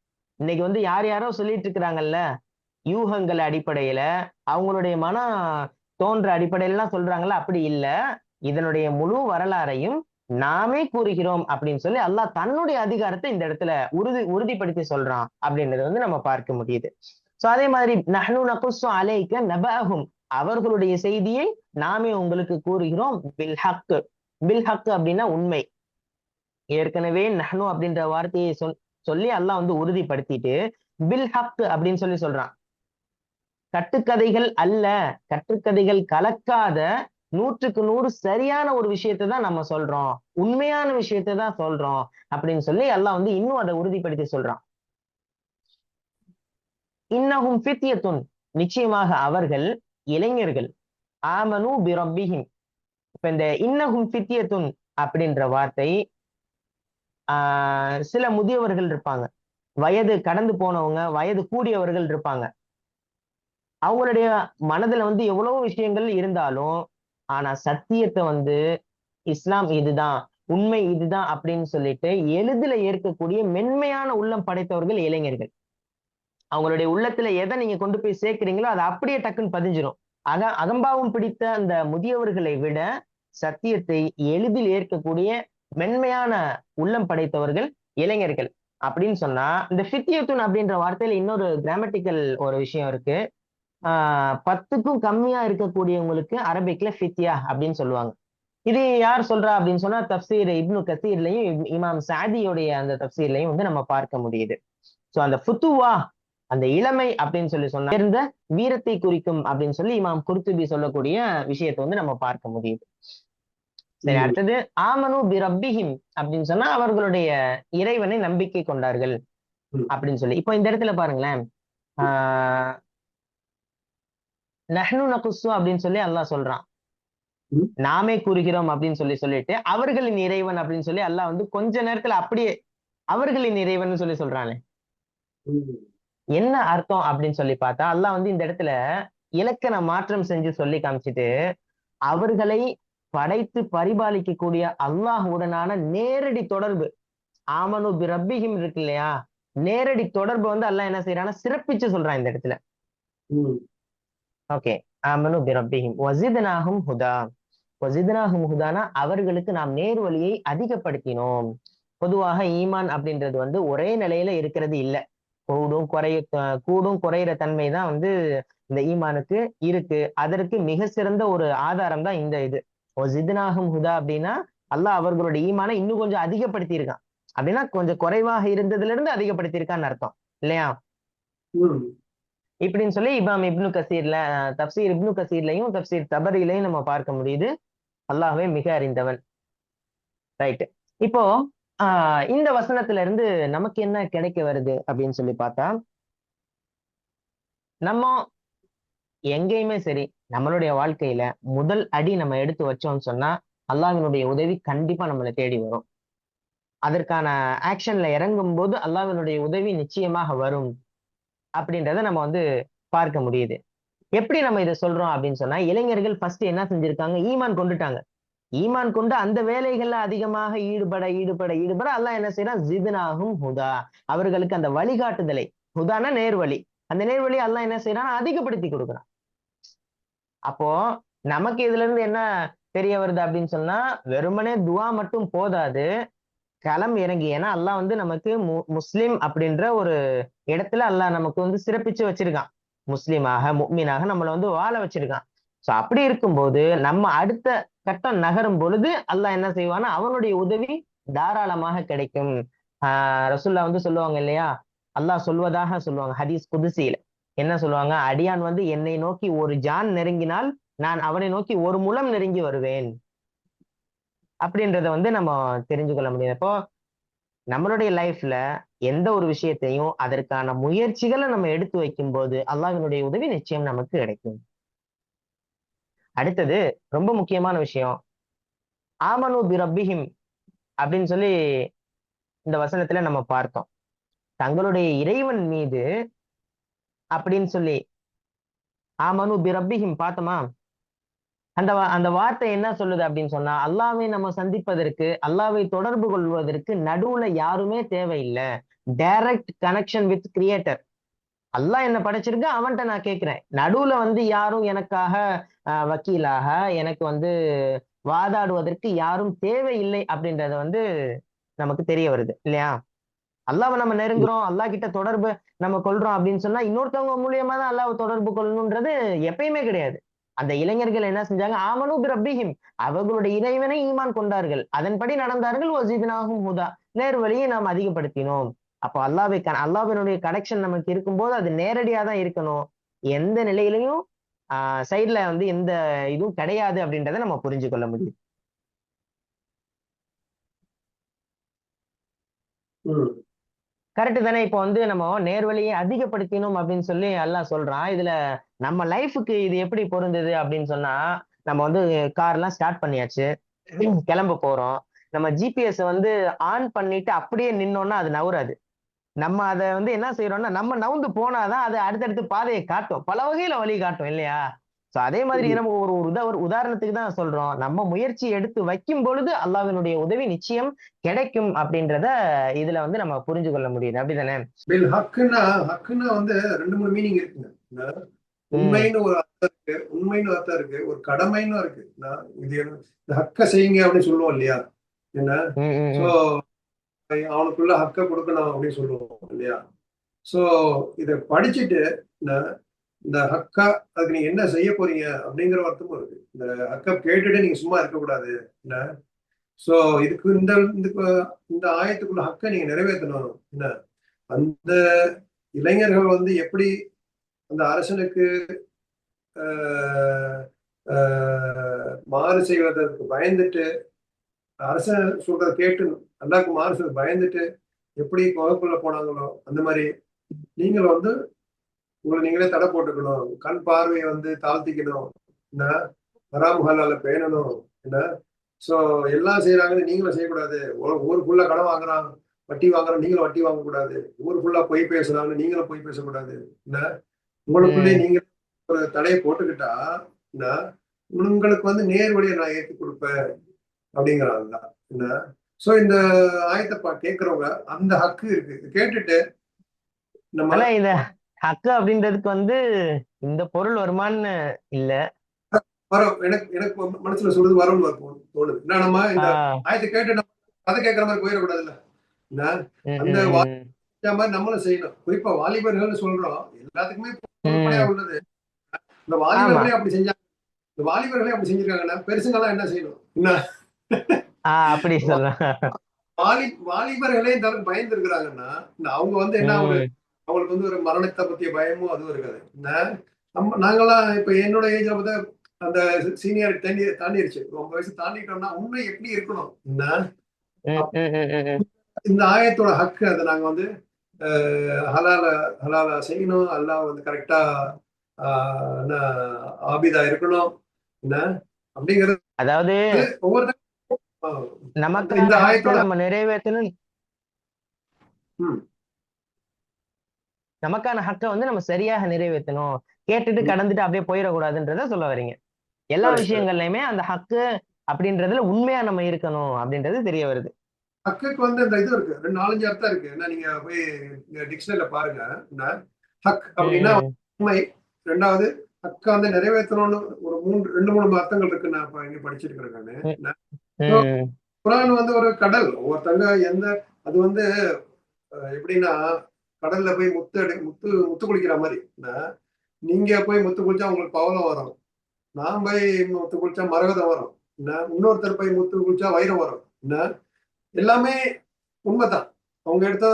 Speaker 2: இன்னைக்கு வந்து யார் யாரோ சொல்லிட்டு இருக்கிறாங்கல்ல, யூகங்கள் அடிப்படையில அவங்களுடைய தோன்ற அடிப்படையிலாம் சொல்றாங்கல்ல, அப்படி இல்ல. இதனுடைய முழு வரலாறையும் நாமே கூறுகிறோம் அப்படின்னு சொல்லி அல்லாஹ் தன்னுடைய அதிகாரத்தை இந்த இடத்துல உறுதிப்படுத்தி சொல்றான் அப்படின்றது வந்து நம்ம பார்க்க முடியுது. சோ அதே மாதிரி நஹ்னு நகுஸ்ஸு அலைக்க நபஅஹும், அவர்களுடைய செய்தியை நாமே உங்களுக்கு கூறுகிறோம். பில் ஹக், பில் ஹக் அப்படின்னா உண்மை. ஏற்கனவே நஹ்னு அப்படின்ற வார்த்தையை சொல்லி அல்லாஹ் வந்து உறுதிப்படுத்திட்டு பில் ஹக் அப்படின்னு சொல்லி சொல்றான். கட்டுக்கதைகள் அல்ல, கட்டுக்கதைகள் கலக்காத 100க்கு 100 சரியான ஒரு விஷயத்தை தான் நம்ம சொல்றோம், உண்மையான விஷயத்தை தான் சொல்றோம் அப்படின்னு சொல்லி அல்லாஹ் வந்து இன்னும் அதை உறுதிப்படுத்தி சொல்றான். இன்னஹும் ஃபித்யத்துன், நிச்சயமாக அவர்கள் இளைஞர்கள். ஆமனு பிரப்பிஹிம், இப்ப இந்த இன்னஹும் ஃபித்யத்துன் அப்படின்ற வார்த்தை சில முதியவர்கள் இருப்பாங்க, வயது கடந்து போனவங்க, வயது கூடியவர்கள் இருப்பாங்க. அவங்களுடைய மனதுல வந்து எவ்வளவு விஷயங்கள் இருந்தாலும், ஆனா சத்தியத்தை வந்து இஸ்லாம் இதுதான், உண்மை இதுதான் அப்படின்னு சொல்லிட்டு எளிதில் ஏற்கக்கூடிய மென்மையான உள்ளம் படைத்தவர்கள் இளைஞர்கள். அவங்களுடைய உள்ளத்துல எதை நீங்க கொண்டு போய் சேர்க்கிறீங்களோ அது அப்படியே டக்குன்னு பதிஞ்சிரும். அகம்பாவம் பிடித்த அந்த முதியவர்களை விட சத்தியத்தை எளிதில் ஏற்கக்கூடிய மென்மையான உள்ளம் படைத்தவர்கள் இளைஞர்கள் அப்படின்னு சொன்னா, இந்த ஃபித்யத்துன் அப்படின்ற வார்த்தையில இன்னொரு கிராமட்டிக்கல் ஒரு விஷயம் இருக்கு. 10க்கும் கம்மியா இருக்கக்கூடியவங்களுக்கு அரபிக்ல ஃபித்யா அப்படின்னு சொல்லுவாங்க. இது யார் சொல்றா அப்படின்னு சொன்னா, தப்சீர் இப்னு கசீர்லயும் இமாம் சாதியோடைய அந்த தப்சீர்லயும் வந்து நம்ம பார்க்க முடியுது. சோ அந்த ஃபுத்துவா, அந்த இளமை அப்படின்னு சொல்லி சொன்னா இருந்த வீரத்தை குறிக்கும் அப்படின்னு சொல்லி இமாம் குர்துபி சொல்லக்கூடிய விஷயத்தை வந்து நம்ம பார்க்க முடியுது. சரி, அடுத்தது ஆமனு பி ரப்பிஹிம் அப்படின்னு சொன்னா அவர்களுடைய இறைவனை நம்பிக்கை கொண்டார்கள் அப்படின்னு சொல்லி. இப்போ இந்த இடத்துல பாருங்களேன், நஹ்னு நகுஸ்ஸு அப்படின்னு சொல்லி அல்லாஹ் சொல்றான், நாமே கூறுகிறோம் அப்படின்னு சொல்லிட்டு அவர்களின் இறைவன் அப்படின்னு சொல்லி அல்லாஹ் வந்து கொஞ்ச நேரத்துல அப்படியே அவர்களின் இறைவன் சொல்லி சொல்றானே, என்ன அர்த்தம் அப்படின்னு சொல்லி பார்த்தா, அல்லாஹ் வந்து இந்த இடத்துல இலக்கண மாற்றம் செஞ்சு சொல்லி காமிச்சிட்டு அவர்களை படைத்து பரிபாலிக்கக்கூடிய அல்லாஹுடனான நேரடி தொடர்பு, ஆமனு பி ரப்பிஹிம் இருக்கு இல்லையா, நேரடி தொடர்பு வந்து அல்லாஹ் என்ன செய்யறான்னா சிறப்பிச்சு சொல்றான் இந்த இடத்துல. ஓகே, ஆமனு பி ரப்பிஹிம் வஸித்னாஹும் ஹுதா. வஸித்னாஹும் ஹுதானா அவர்களுக்கு நாம் நேர் வழியை அதிகப்படுத்தினோம். பொதுவாக ஈமான் அப்படின்றது வந்து ஒரே நிலையில இருக்கிறது இல்லை, கூடும் குறையிற தன்மை தான் வந்து இந்த ஈமானுக்கு இருக்கு. அதற்கு மிக சிறந்த ஒரு ஆதாரம் தான் இந்த இது வஸித்னாஹும் ஹுதா அப்படின்னா, அல்லாஹ் அவர்களுடைய ஈமானை இன்னும் கொஞ்சம் அதிகப்படுத்தி இருக்கான். அப்படின்னா கொஞ்சம் குறைவாக இருந்ததுல இருந்து அதிகப்படுத்தி இருக்கான்னு அர்த்தம் இல்லையா. இப்படின்னு சொல்லி இமாம் இப்னு கசீர்ல தப்சீர் இப்னு கசீர்லையும் தப்சீர் தபரிலையும் நம்ம பார்க்க முடியுது. அல்லாஹ்வே மிக அறிந்தவன். ரைட். இப்போ இந்த வசனத்துல இருந்து நமக்கு என்ன கிடைக்க வருது அப்படின்னு சொல்லி பார்த்தா, நம்ம எங்கேயுமே சரி நம்மளுடைய வாழ்க்கையில முதல் அடி நம்ம எடுத்து வச்சோம்னு சொன்னா அல்லாஹ்வினுடைய உதவி கண்டிப்பா நம்மளை தேடி வரும். அதற்கான ஆக்ஷன்ல இறங்கும் போது அல்லாஹ்வினுடைய உதவி நிச்சயமாக வரும் அப்படின்றத நம்ம வந்து பார்க்க முடியுது. எப்படி நம்ம இதை சொல்றோம் அப்படின்னு சொன்னா, இளைஞர்கள் ஃபர்ஸ்ட் என்ன செஞ்சிருக்காங்க, ஈமான் கொண்டுட்டாங்க. ஈமான் கொண்டு அந்த வேலைகள்ல அதிகமாக ஈடுபட அல்லாஹ் என்ன செய்யறான், ஜித்னாஹும் ஹுதா, அவர்களுக்கு அந்த வழிகாட்டுதலை, ஹுதானா நேர்வழி, அந்த நேர்வழி அல்லாஹ் என்ன செய்யறான், அதிகப்படுத்தி கொடுக்குறான். அப்போ நமக்கு இதுல இருந்து என்ன தெரிய வருது அப்படின்னு சொன்னா, வெறுமனே துவா மட்டும் போதாது, களம் இறங்கி. ஏன்னா அல்லாஹ் வந்து நமக்கு முஸ்லிம் அப்படின்ற ஒரு இடத்துல அல்லாஹ் நமக்கு வந்து சிறப்பிச்சு வச்சிருக்கான். முஸ்லிமாக முஃமினாக நம்மளை வந்து வாழ வச்சிருக்கான். சோ அப்படி இருக்கும்போது நம்ம அடுத்த கட்டம் நகரும் பொழுது அல்லாஹ் என்ன செய்வான்னா அவனுடைய உதவி தாராளமாக கிடைக்கும். ரசூல்லா வந்து சொல்லுவாங்க இல்லையா, அல்லாஹ் சொல்வதாக சொல்லுவாங்க ஹதீஸ் குதுசியில, என்ன சொல்லுவாங்க, அடியான் வந்து என்னை நோக்கி ஒரு ஜான் நெருங்கினால் நான் அவனை நோக்கி ஒரு முழம் நெருங்கி வருவேன் அப்படின்றத வந்து நம்ம தெரிஞ்சு கொள்ள முடியும். இப்போ நம்மளுடைய லைஃப்ல எந்த ஒரு விஷயத்தையும் அதற்கான முயற்சிகளை நம்ம எடுத்து வைக்கும் போது அல்லாஹ்வினுடைய உதவி நிச்சயம் நமக்கு கிடைக்கும். அடுத்தது ரொம்ப முக்கியமான விஷயம், ஆமனு பி ரப்பிஹிம் அப்படின்னு சொல்லி இந்த வசனத்துல நம்ம பார்த்தோம். தங்களுடைய இறைவன் மீது அப்படின்னு சொல்லி ஆமனு பி ரப்பிஹிம் பார்த்தோமா, அந்த வார்த்தை என்ன சொல்லுது அப்படின்னு சொன்னா, அல்லாஹ்வை நம்ம சந்திப்பதற்கு, அல்லாஹ்வை தொடர்பு கொள்வதற்கு நடுவுல யாருமே தேவையில்லை. Direct connection with creator. Allah என்ன படைச்சிருக்கு, அவன்கிட்ட நான் கேட்கிறேன். நடுவுல வந்து யாரும் எனக்காக வக்கீலாக எனக்கு வந்து வாதாடுவதற்கு யாரும் தேவையில்லை அப்படின்றத வந்து நமக்கு தெரிய வருது இல்லையா. அல்லாஹ்வை நம்ம நெருங்குறோம், அல்லாஹ் கிட்ட தொடர்பு நம்ம கொள்றோம் அப்படின்னு சொன்னா இன்னொருத்தவங்க மூலியமா தான் அல்லாஹ்வை தொடர்பு கொள்ளணும்ன்றது எப்பயுமே கிடையாது. அந்த இளைஞர்கள் என்ன செஞ்சாங்க, ஆமனு பி ரப்பிஹிம், அவர்களுடைய இறைவனை ஈமான் கொண்டார்கள், அதன்படி நடந்தார்கள். வஸித்னாஹும் ஹுதா, நேர் வழியை நாம் அதிகப்படுத்தினோம். அப்போ அல்லாஹ்வினுடைய கனெக்ஷன் நமக்கு இருக்கும்போது அது நேரடியா தான் இருக்கணும். எந்த நிலையிலையும் சைட்ல வந்து எந்த இதுவும் கிடையாது அப்படின்றத நம்ம புரிஞ்சு கொள்ள முடியும். கரெக்ட் தானே. இப்போ வந்து நம்ம நேர்வழியை அதிகப்படுத்தினோம் அப்படின்னு சொல்லி அல்லாஹ் சொல்றான். இதுல நம்ம லைஃபுக்கு இது எப்படி பொருந்தது அப்படின்னு சொன்னா, நம்ம வந்து கார்லாம் ஸ்டார்ட் பண்ணியாச்சு, கிளம்ப போறோம். நம்ம ஜிபிஎஸ் வந்து ஆன் பண்ணிட்டு அப்படியே நின்னோம்னா அது நவராது. நம்ம அதை வந்து என்ன செய்யறோம்னா நம்ம நவுந்து போனாதான் அது அடுத்தடுத்து பாதையை காட்டும், பல வகையில வழி காட்டும் இல்லையா? சோ அதே மாதிரி நம்ம ஒரு உதாரணத்துக்கு தான் சொல்றோம். நம்ம முயற்சி எடுத்து வைக்கும் பொழுது அல்லாஹ்வினுடைய உதவி நிச்சயம் கிடைக்கும் அப்படின்றத இதுல வந்து நம்ம புரிஞ்சு கொள்ள முடியுது. அப்படிதானே?
Speaker 3: பில் ஹக்குன்னா வந்து 2 3 மீனிங் இருக்குங்க. உண்மைன்னு ஒரு அர்த்தம் இருக்கு, உண்மைன்னு அர்த்தம் இருக்கு, ஒரு கடமைன்னு இருக்கு. இது இந்த ஹக்க செய்யுங்க அப்படின்னு சொல்லுவோம் இல்லையா? என்ன சோ அவனுக்குள்ள ஹக்க கொடுக்கணும் அப்படின்னு சொல்லுவோம் இல்லையா? சோ இத படிச்சுட்டு இந்த ஹக்கா அதுக்கு நீங்க என்ன செய்ய போறீங்க அப்படிங்கிற அர்த்தமும் இருக்கு. இந்த ஹக்கா கேட்டுட்டு நீங்க சும்மா இருக்கக்கூடாது. என்ன சோ இதுக்கு இந்த ஆயத்துக்குள்ள ஹக்கை நீங்க நிறைவேற்றணும். என்ன அந்த இளைஞர்கள் வந்து எப்படி அந்த அரசனுக்கு மாறு செய்வதற்கு பயந்துட்டு, அரசன் சொல்றத கேட்டு அல்லாஹ்க்கு மாறு செய்ய பயந்துட்டு எப்படி குகைக்குள்ள போனாங்களோ அந்த மாதிரி நீங்கள் வந்து உங்களை நீங்களே தடை போட்டுக்கணும், கண் பார்வையை வந்து தாழ்த்திக்கணும், என்ன ஹராம் ஹலால பேணணும். என்ன சோ எல்லாம் செய்யறாங்கன்னு நீங்களும் செய்யக்கூடாது. ஊர் ஃபுல்லா கடன் வாங்குறான், வட்டி வாங்குறான், நீங்களும் வட்டி வாங்கக்கூடாது. ஊர் ஃபுல்லா பொய் பேசுறாங்க, நீங்களும் பொய் பேசக்கூடாது. என்ன உங்களுக்குள்ளே நீங்க ஒரு தடையை போட்டுக்கிட்டா உங்களுக்கு வந்து நேர் வழியை நான் ஏற்றி கொடுப்பேன் அப்படிங்கிறாங்க. என்ன சோ இந்த ஆயத்தை கேட்கறவங்க அந்த ஹக்கு இருக்கு. கேட்டுட்டு நம்ம
Speaker 2: இந்த ஹக்கு அப்படின்றதுக்கு வந்து இந்த பொருள் வருமான்னு இல்ல,
Speaker 3: வரும். எனக்கு மனசுல சொல்றது வரும்னு தோணுது. நம்ம இந்த ஆயத்தை கேட்டு நம்ம கதை கேட்கற மாதிரி போயிடக்கூடாதுல்ல. அந்த மாதிரி நம்மளும் செய்யணும். குறிப்பா வாலிபர்கள் சொல்றோம், எல்லாத்துக்குமே பொறுப்படையா உள்ளது. இந்த வாலிபர்களே அப்படி செஞ்சாங்க, இந்த வாலிபர்களே அப்படி செஞ்சிருக்காங்கன்னா பெருசுங்கெல்லாம் என்ன செய்யணும்? என்ன
Speaker 2: அப்படி சொல்றேன்.
Speaker 3: வாலிபர்களே இந்த அளவுக்கு பயந்து இருக்கிறாங்கன்னா அவங்க வந்து என்ன அவங்களுக்கு வந்து ஒரு மரணத்தை பத்திய பயமும் அதுவும் இருக்காது. நாங்கெல்லாம் இப்ப என்னோட ஏஜ்ல பார்த்தா அந்த சீனியர் தாண்டிடுச்சு. 9 வயசு தாண்டிட்டோம்னா உண்மை எப்படி இருக்கணும்? இந்த ஆயத்தோட ஹக்கு அதை நாங்க வந்து ஹலால செய்யணும், அல்லாஹ் வந்து கரெக்டா ஆபிதா இருக்கணும். என்ன அப்படிங்கிறது
Speaker 2: அதாவது
Speaker 3: ஒவ்வொரு
Speaker 2: நமக்கு இந்த ஆயத்தோட நம்ம நிறைவேற்றணும், நமக்கான ஹக்கை வந்து நம்ம சரியாக நிறைவேற்றணும், கேட்டுட்டு கடந்துட்டு அப்படியே போயிடக்கூடாதுன்றத சொல்ல வரீங்க. எல்லா விஷயங்கள்லயுமே அந்த ஹக்கு அப்படின்றதுல உண்மையா நம்ம இருக்கணும் அப்படின்றது தெரிய வருது.
Speaker 3: ஹக்குக்கு வந்து இந்த இது இருக்கு, 4 5 அர்த்தம் இருக்கு. என்ன நீங்க போய் டிக்ஷனரியில பாருங்க. ஹக் அப்படின்னா உண்மை. 2வது ஹக்கை வந்து நிறைவேற்றணும்னு ஒரு 2 3 அர்த்தங்கள் இருக்கு. நான் இங்க படிச்சிருக்கிறேன். குர்ஆன் வந்து ஒரு கடல். ஒவ்வொருத்தங்க அது வந்து எப்படின்னா கடல்ல போய் முத்து குளிக்கிற மாதிரி. நீங்க போய் முத்து குளிச்சா உங்களுக்கு பவளம் வரும், நான் போய் முத்து குளிச்சா மரகதம் வரும், இன்னொருத்தர் போய் முத்து குளிச்சா வைரம் வரும். எல்லாமே உண்மைதான். அவங்க எடுத்த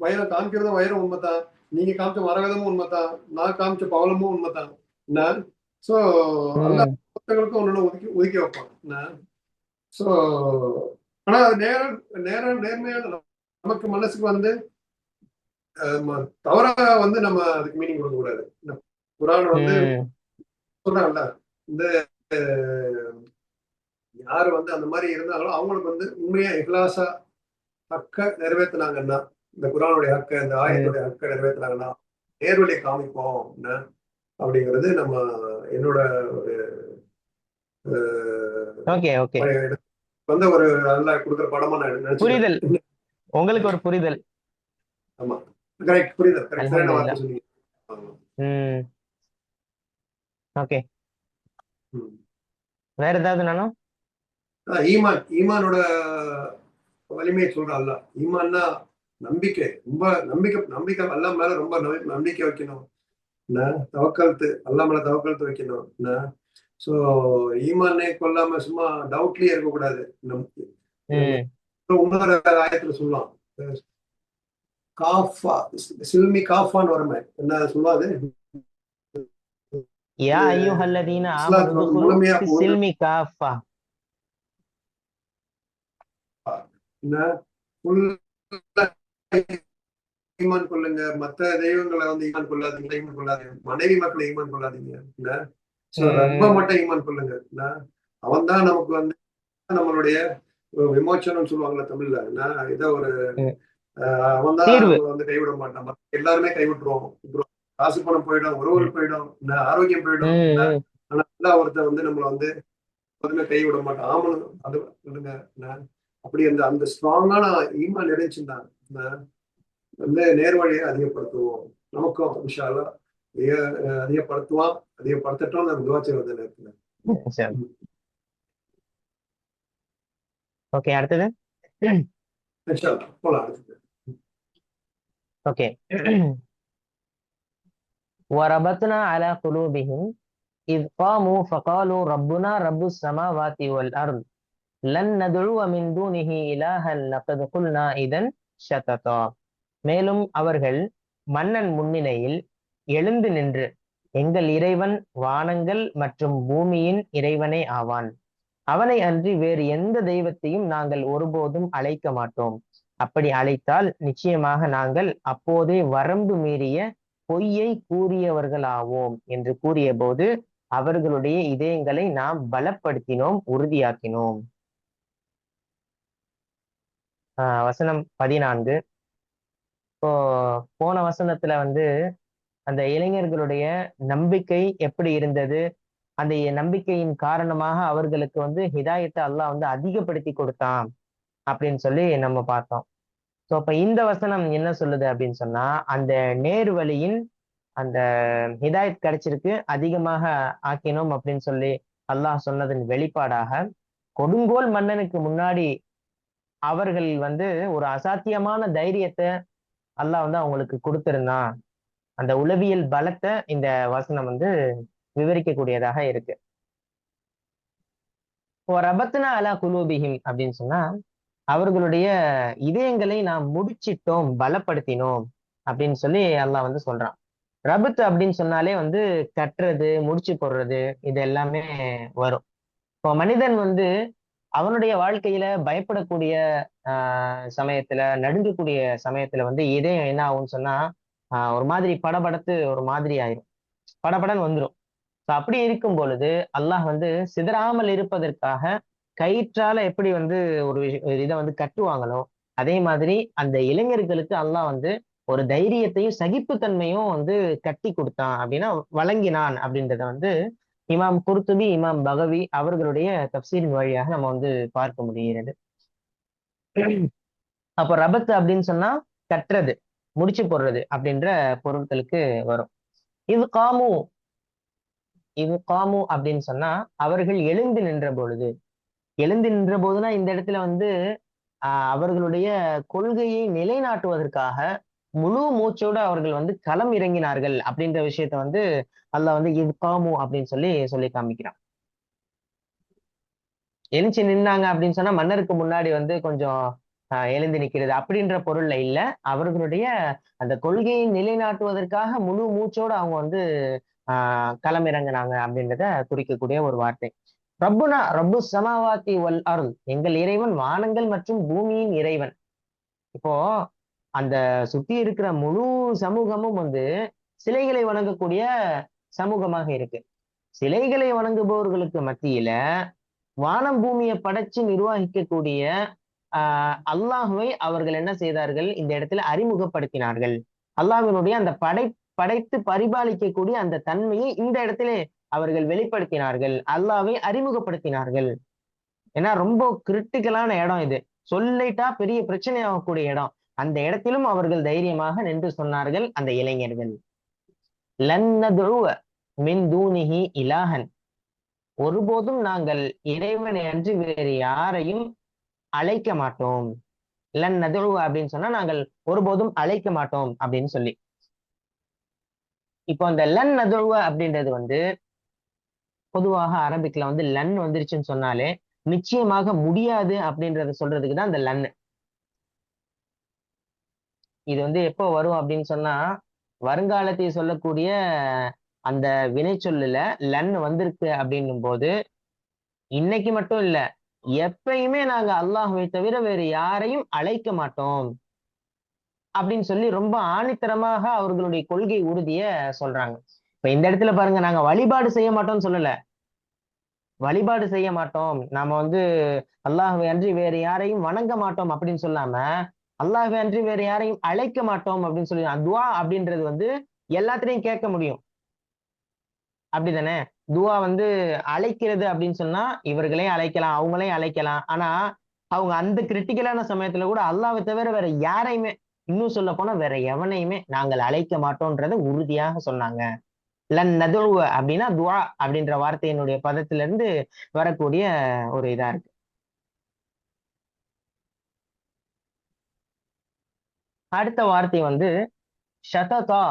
Speaker 3: வைரம் காமிக்கிறதும் வைரம் உண்மைதான், நீங்க காமிச்ச மரகதமும் உண்மைதான், நான் காமிச்ச பவளமும் உண்மைதான். சோ எல்லா புத்தகங்களுக்கும் ஒண்ணு ஒதுக்கி வைப்பான். சோ ஆனா அது நேர்மையான நமக்கு மனசுக்கு வந்து தவறா வந்து நம்ம அதுக்கு மீனிங் கொடுக்க கூடாது. குர்ஆன் வந்து சொல்றாங்கல்ல, இந்த யாரு வந்து அந்த மாதிரி இருந்தாங்களோ அவங்களுக்கு வந்து உண்மையா இஹ்லாஸா ஹக்க நிறைவேற்றினாங்கன்னா, இந்த குர்ஆனுடைய ஹக்க, இந்த ஆயத்துடைய ஹக்க நிறைவேற்றினாங்கன்னா நேர்வழியை காமிப்போம் அப்படிங்கிறது நம்ம என்னோட ஒரு வந்து ஒரு நல்லா கொடுக்குற படமா நான் நினைச்சேன்.
Speaker 2: புரிதல், உங்களுக்கு ஒரு புரிதல்.
Speaker 3: ஆமா, கரெக்ட், புரிதல், கரெக்ட், சரியான வார்த்தை சொன்னீங்க.
Speaker 2: ஓகே, வேற ஏதாவது நானும்
Speaker 3: ஈமானோட வலிமையை சொல்றான் அல்லாஹ். ஈமான்னா நம்பிக்கை, ரொம்ப நம்பிக்கை அல்லாஹ் மேல ரொம்ப நம்பிக்கை வைக்கணும். தவக்கல்த்து அல்லாஹ் மேல தவக்கல்த்து வைக்கணும். சோ ஈமானே கொள்ளாம சும்மா டவுட்லயே இருக்கக்கூடாது. இன்னொரு ஆயத்துல சொல்லலாம், காஃபா சில்மி காஃபான்னு வரமே, என்ன சொல்லுவாது,
Speaker 2: யா அய்யுஹல்லதீன ஆமனு துகுலு ஃபிஸ்ஸில்மி காஃபா.
Speaker 3: ஈமான் கொள்ளுங்க, மத்த தெய்வங்களை வந்து ஈமான் கொள்ளாதீங்க, மனைவி மக்களை ஈமான் கொள்ளாதீங்க, ரொம்ப மட்டும் ஈமான் கொள்ளுங்க. அவன் தான் நமக்கு வந்து நம்மளுடைய விமோச்சனம் சொல்லுவாங்கல்ல தமிழ்ல, ஏதோ ஒரு அவன் தான்
Speaker 2: தீர்வு.
Speaker 3: நம்மளை வந்து கைவிட மாட்டான். எல்லாருமே கைவிட்டுருவோம். காசு பணம் போயிடும், உறவுகள் போயிடும், ஆரோக்கியம் போயிடும்.
Speaker 2: உம்
Speaker 3: ஆனா ஒருத்தர் வந்து நம்மளை வந்து எப்போதுமே கைவிட மாட்டான். ஆமனும் அது சொல்லுங்க. அப்படி அந்த அந்த ஸ்ட்ராங்கான ஈமான் நிறைஞ்சுதான் வந்து நேர்வழியை அதிகப்படுத்துவோம். நமக்கும் இன்ஷா அல்லாஹ் அதிகப்படுத்துவான். அதிகப்படுத்தட்டும் நம்ம துவா செய்வோம் அந்த நேரத்துல.
Speaker 2: ஓகே, அடுத்தது.
Speaker 3: இன்ஷா அல்லாஹ் போலாம் அடுத்தது.
Speaker 2: ஓகே. وربطنا على قلوبهم إذ قاموا فقالوا ربنا رب السماوات والأرض لن ندعو من دونه إلها لقد قلنا إذا شططا. மேலும் அவர்கள் மன்னன் முன்னிலையில் எழுந்து நின்று, எங்கள் இறைவன் வானங்கள் மற்றும் பூமியின் இறைவனே ஆவான், அவனை அன்றி வேறு எந்த தெய்வத்தையும் நாங்கள் ஒருபோதும் அழைக்க மாட்டோம், அப்படி அழைத்தால் நிச்சயமாக நாங்கள் அப்போதே வரம்பு மீறிய பொய்யை கூறியவர்களாவோம் என்று கூறிய போது அவர்களுடைய இதயங்களை நாம் பலப்படுத்தினோம், உறுதியாக்கினோம். வசனம் 14. இப்போ போன வசனத்துல வந்து அந்த இளைஞர்களுடைய நம்பிக்கை எப்படி இருந்தது, அந்த நம்பிக்கையின் காரணமாக அவர்களுக்கு வந்து ஹிதாயத்தை அல்லாஹ் வந்து அதிகப்படுத்தி கொடுத்தான் அப்படின்னு சொல்லி நம்ம பார்த்தோம். ஸோ அப்ப இந்த வசனம் என்ன சொல்லுது அப்படின்னு சொன்னா, அந்த நேர்வழியின் அந்த ஹிதாயத் கிடைச்சிருக்கு, அதிகமாக ஆக்கினோம் அப்படின்னு சொல்லி அல்லாஹ் சொன்னதன் வெளிப்பாடாக கொடுங்கோல் மன்னனுக்கு முன்னாடி அவர்கள் வந்து ஒரு அசாத்தியமான தைரியத்தை அல்லாஹ் வந்து அவங்களுக்கு கொடுத்திருந்தான். அந்த உளவியல் பலத்தை இந்த வசனம் வந்து விவரிக்கக்கூடியதாக இருக்கு. ரபத்னா அலா குலூபிஹிம் அப்படின்னு சொன்னா அவர்களுடைய இதயங்களை நாம் முடிச்சிட்டோம், பலப்படுத்தினோம் அப்படின்னு சொல்லி அல்லாஹ் வந்து சொல்றான். ரபத் அப்படின்னு சொன்னாலே வந்து கட்டுறது, முடிச்சு போடுறது, இது எல்லாமே வரும். இப்போ மனிதன் வந்து அவனுடைய வாழ்க்கையில பயப்படக்கூடிய சமயத்துல, நடுங்கக்கூடிய சமயத்துல வந்து இதயம் என்ன ஆகும்னு சொன்னா ஒரு மாதிரி படபடத்து ஒரு மாதிரி ஆயிரும், படபடன்னு வந்துடும். அப்படி இருக்கும் பொழுது அல்லாஹ் வந்து சிதறாமல் இருப்பதற்காக கயிற்றால எப்படி வந்து ஒரு இதை வந்து கட்டுவாங்களோ அதே மாதிரி அந்த இளைஞர்களுக்கு அல்லாஹ் வந்து ஒரு தைரியத்தையும் சகிப்புத்தன்மையும் வந்து கட்டி கொடுத்தான் அப்படின்னா வழங்கினான் அப்படின்றத வந்து இமாம் குர்துபி, இமாம் பகவி அவர்களுடைய தப்சீரின் வழியாக நம்ம வந்து பார்க்க முடிகிறது. அப்போ ரபத் அப்படின்னு சொன்னா கட்டுறது, முடிச்சு போடுறது அப்படின்ற பொருட்களுக்கு வரும். இது காமு அப்படின்னு சொன்னா அவர்கள் எழுந்து நின்ற பொழுது. எழுந்து நின்ற போதுனா இந்த இடத்துல வந்து அவர்களுடைய கொள்கையை நிலைநாட்டுவதற்காக முழு மூச்சோடு அவர்கள் வந்து களம் இறங்கினார்கள் அப்படின்ற விஷயத்த வந்து அல்லாஹ் வந்து இது காமு அப்படின்னு சொல்லி காமிக்கிறான். எழுச்சி நின்னாங்க அப்படின்னு சொன்னா மன்னருக்கு முன்னாடி வந்து கொஞ்சம் எழுந்து நிற்கிறது அப்படின்ற பொருள்ல இல்ல, அவர்களுடைய அந்த கொள்கையை நிலைநாட்டுவதற்காக முழு மூச்சோடு அவங்க வந்து களம் இறங்கினாங்க அப்படின்றத குறிக்கக்கூடிய ஒரு வார்த்தை. ரப்புனா ரப்பு சமாவாத்தி வல் அருள், எங்கள் இறைவன் வானங்கள் மற்றும் பூமியின் இறைவன். இப்போ அந்த சுத்தி இருக்கிற முழு சமூகமும் வந்து சிலைகளை வணங்கக்கூடிய சமூகமாக இருக்கு. சிலைகளை வணங்குபவர்களுக்கு மத்தியில வானம் பூமியை படைச்சு நிர்வகிக்கக்கூடிய அல்லாஹுவை அவர்கள் என்ன செய்தார்கள், இந்த இடத்துல அறிமுகப்படுத்தினார்கள். அல்லாஹ்வினுடைய அந்த படைத்து பரிபாலிக்கக்கூடிய அந்த தன்மையை இந்த இடத்துல அவர்கள் வெளிப்படுத்தினார்கள், அல்லாஹ்வை அறிமுகப்படுத்தினார்கள். ஏன்னா ரொம்ப கிரிட்டிக்கலான இடம் இது, சொல்லிட்டா பெரிய பிரச்சனை ஆகக்கூடிய இடம். அந்த இடத்திலும் அவர்கள் தைரியமாக நின்று சொன்னார்கள் அந்த இளைஞர்கள். லன் நதுஉ மின் தூனிஹி இலாஹன், ஒருபோதும் நாங்கள் இறைவனை அன்றி வேறு யாரையும் அழைக்க மாட்டோம். லன் நதுஉ அப்படின்னு சொன்னா நாங்கள் ஒருபோதும் அழைக்க மாட்டோம் அப்படின்னு சொல்லி. இப்போ அந்த லன் நதுஉ அப்படின்றது வந்து பொதுவாக அரபிக்ல வந்து லன் வந்துருச்சுன்னு சொன்னாலே நிச்சயமாக முடியாது அப்படின்றத சொல்றதுக்கு தான் அந்த லன். இது வந்து எப்போ வரும் அப்படின்னு சொன்னா வருங்காலத்தை சொல்லக்கூடிய அந்த வினை சொல்லுல லன் வந்திருக்கு அப்படின்னும் போது இன்னைக்கு மட்டும் இல்ல, எப்பயுமே நாங்க அல்லாஹ்வை தவிர வேறு யாரையும் அழைக்க மாட்டோம் அப்படின்னு சொல்லி ரொம்ப ஆணித்தரமாக அவர்களுடைய கொள்கை உறுதிய சொல்றாங்க. இப்ப இந்த இடத்துல பாருங்க, நாங்க வழிபாடு செய்ய மாட்டோம்னு சொல்லல, வழிபாடு செய்ய மாட்டோம், நாம வந்து அல்லாஹ்வை அன்றி வேறு யாரையும் வணங்க மாட்டோம் அப்படின்னு சொல்லாம அல்லாஹ்வை அன்றி வேற யாரையும் அழைக்க மாட்டோம் அப்படின்னு சொல்லி துவா அப்படின்றது வந்து எல்லாத்திலையும் கேட்க முடியும், அப்படிதானே? துவா வந்து அழைக்கிறது அப்படின்னு சொன்னா இவர்களையும் அழைக்கலாம், அவங்களையும் அழைக்கலாம். ஆனா அவங்க அந்த கிரிட்டிக்கலான சமயத்துல கூட அல்லாஹ்வை தவிர வேற யாரையுமே, இன்னும் சொல்ல போனா வேற எவனையுமே நாங்கள் அழைக்க மாட்டோம்ன்றத உறுதியாக சொன்னாங்க. லன் நதுவ அப்படின்னா துவா அப்படின்ற வார்த்தையினுடைய பதத்துல இருந்து வரக்கூடிய ஒரு இதா இருக்கு. அடுத்த வார்த்தை வந்து ஷததா,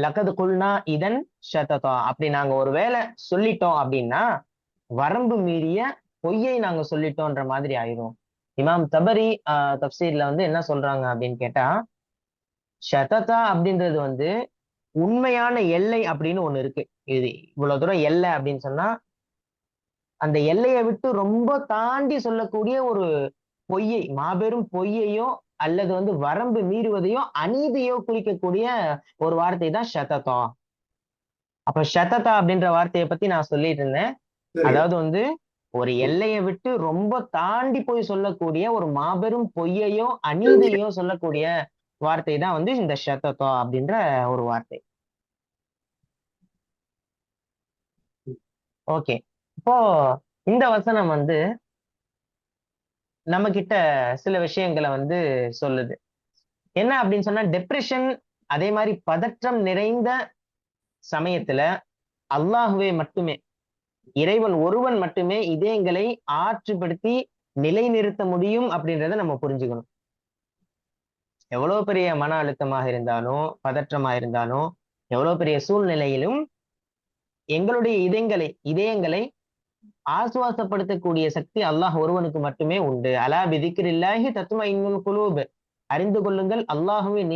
Speaker 2: லகது குல்னா இதன் ஷததா. அப்படி நாங்க ஒரு வேளை சொல்லிட்டோம் அப்படின்னா வரம்பு மீறிய பொய்யை நாங்க சொல்லிட்டோன்ற மாதிரி ஆயிரும். இமாம் தபரி தப்சீர்ல வந்து என்ன சொல்றாங்க அப்படின்னு கேட்டா, ஷததா அப்படின்றது வந்து உண்மையான எல்லை அப்படின்னு ஒண்ணு இருக்கு. இது இவ்வளவு தூரம் எல்லை அப்படின்னு சொன்னா அந்த எல்லையை விட்டு ரொம்ப தாண்டி சொல்லக்கூடிய ஒரு பொய்யை, மாபெரும் பொய்யையோ அல்லது வந்து வரம்பு மீறுவதையோ அநீதியோ குறிக்கக்கூடிய ஒரு வார்த்தை தான் ஷததா. அப்ப ஷததா அப்படின்ற வார்த்தையை பத்தி நான் சொல்லிட்டு இருந்தேன்.
Speaker 3: சரி.
Speaker 2: அதாவது வந்து ஒரு எல்லையை விட்டு ரொம்ப தாண்டி போய் சொல்லக்கூடிய ஒரு மாபெரும் பொய்யையோ அநீதியோ சொல்லக்கூடிய வார்த்தை தான் வந்து இந்த ஷததா அப்படின்ற ஒரு வார்த்தை. ஓகே. இப்போ இந்த வசனம் வந்து நம்ம கிட்ட சில விஷயங்களை வந்து சொல்லுது. என்ன அப்படின்னு சொன்னா டெப்ரெஷன், அதே மாதிரி பதற்றம் நிறைந்த சமயத்துல அல்லாஹ்வே மட்டுமே, இறைவன் ஒருவன் மட்டுமே இதயங்களை ஆற்றுப்படுத்தி நிலைநிறுத்த முடியும் அப்படின்றத நம்ம புரிஞ்சுக்கணும். எவ்வளவு பெரிய மன அழுத்தமாக இருந்தாலும், பதற்றமா இருந்தாலும், எவ்வளவு பெரிய சூழ்நிலையிலும் எங்களுடைய இதயங்களை ஆசுவாசப்படுத்தக்கூடிய சக்தி அல்லாஹ் ஒருவனுக்கு மட்டுமே உண்டு. அலா பிதிக்ரில்லாஹி தத்மஇன்னுல் குலூப். அறிந்து கொள்ளுங்கள், அல்லாஹ்வின்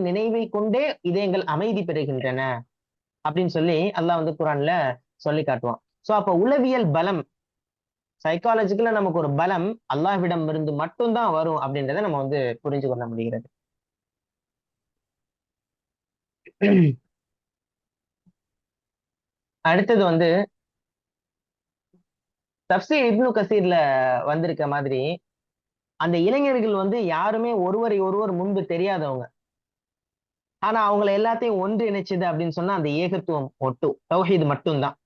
Speaker 2: நினைவை கொண்டே இதயங்கள் அமைதி பெறுகின்றன அப்படின்னு சொல்லி அல்லாஹ் வந்து குர்ஆன்ல சொல்லி காட்டுவான். சோ அப்ப உளவியல் பலம், சைக்காலஜிக்கலா நமக்கு ஒரு பலம் அல்லாஹ்விடம் இருந்து மட்டும்தான் வரும் அப்படின்றத நம்ம வந்து புரிஞ்சு கொள்ள முடிகிறது. அடுத்தது வந்து தப்சீர் இப்னு கசீர்ல வந்திருக்க மாதிரி அந்த இளைஞர்கள் வந்து யாருமே ஒருவரை ஒருவர் முன்பு தெரியாதவங்க. ஆனா அவங்கள எல்லாத்தையும் ஒன்றிணைச்சது அப்படின்னு சொன்னா அந்த ஏகத்துவம் மட்டும், தௌஹீத் மட்டும்தான்.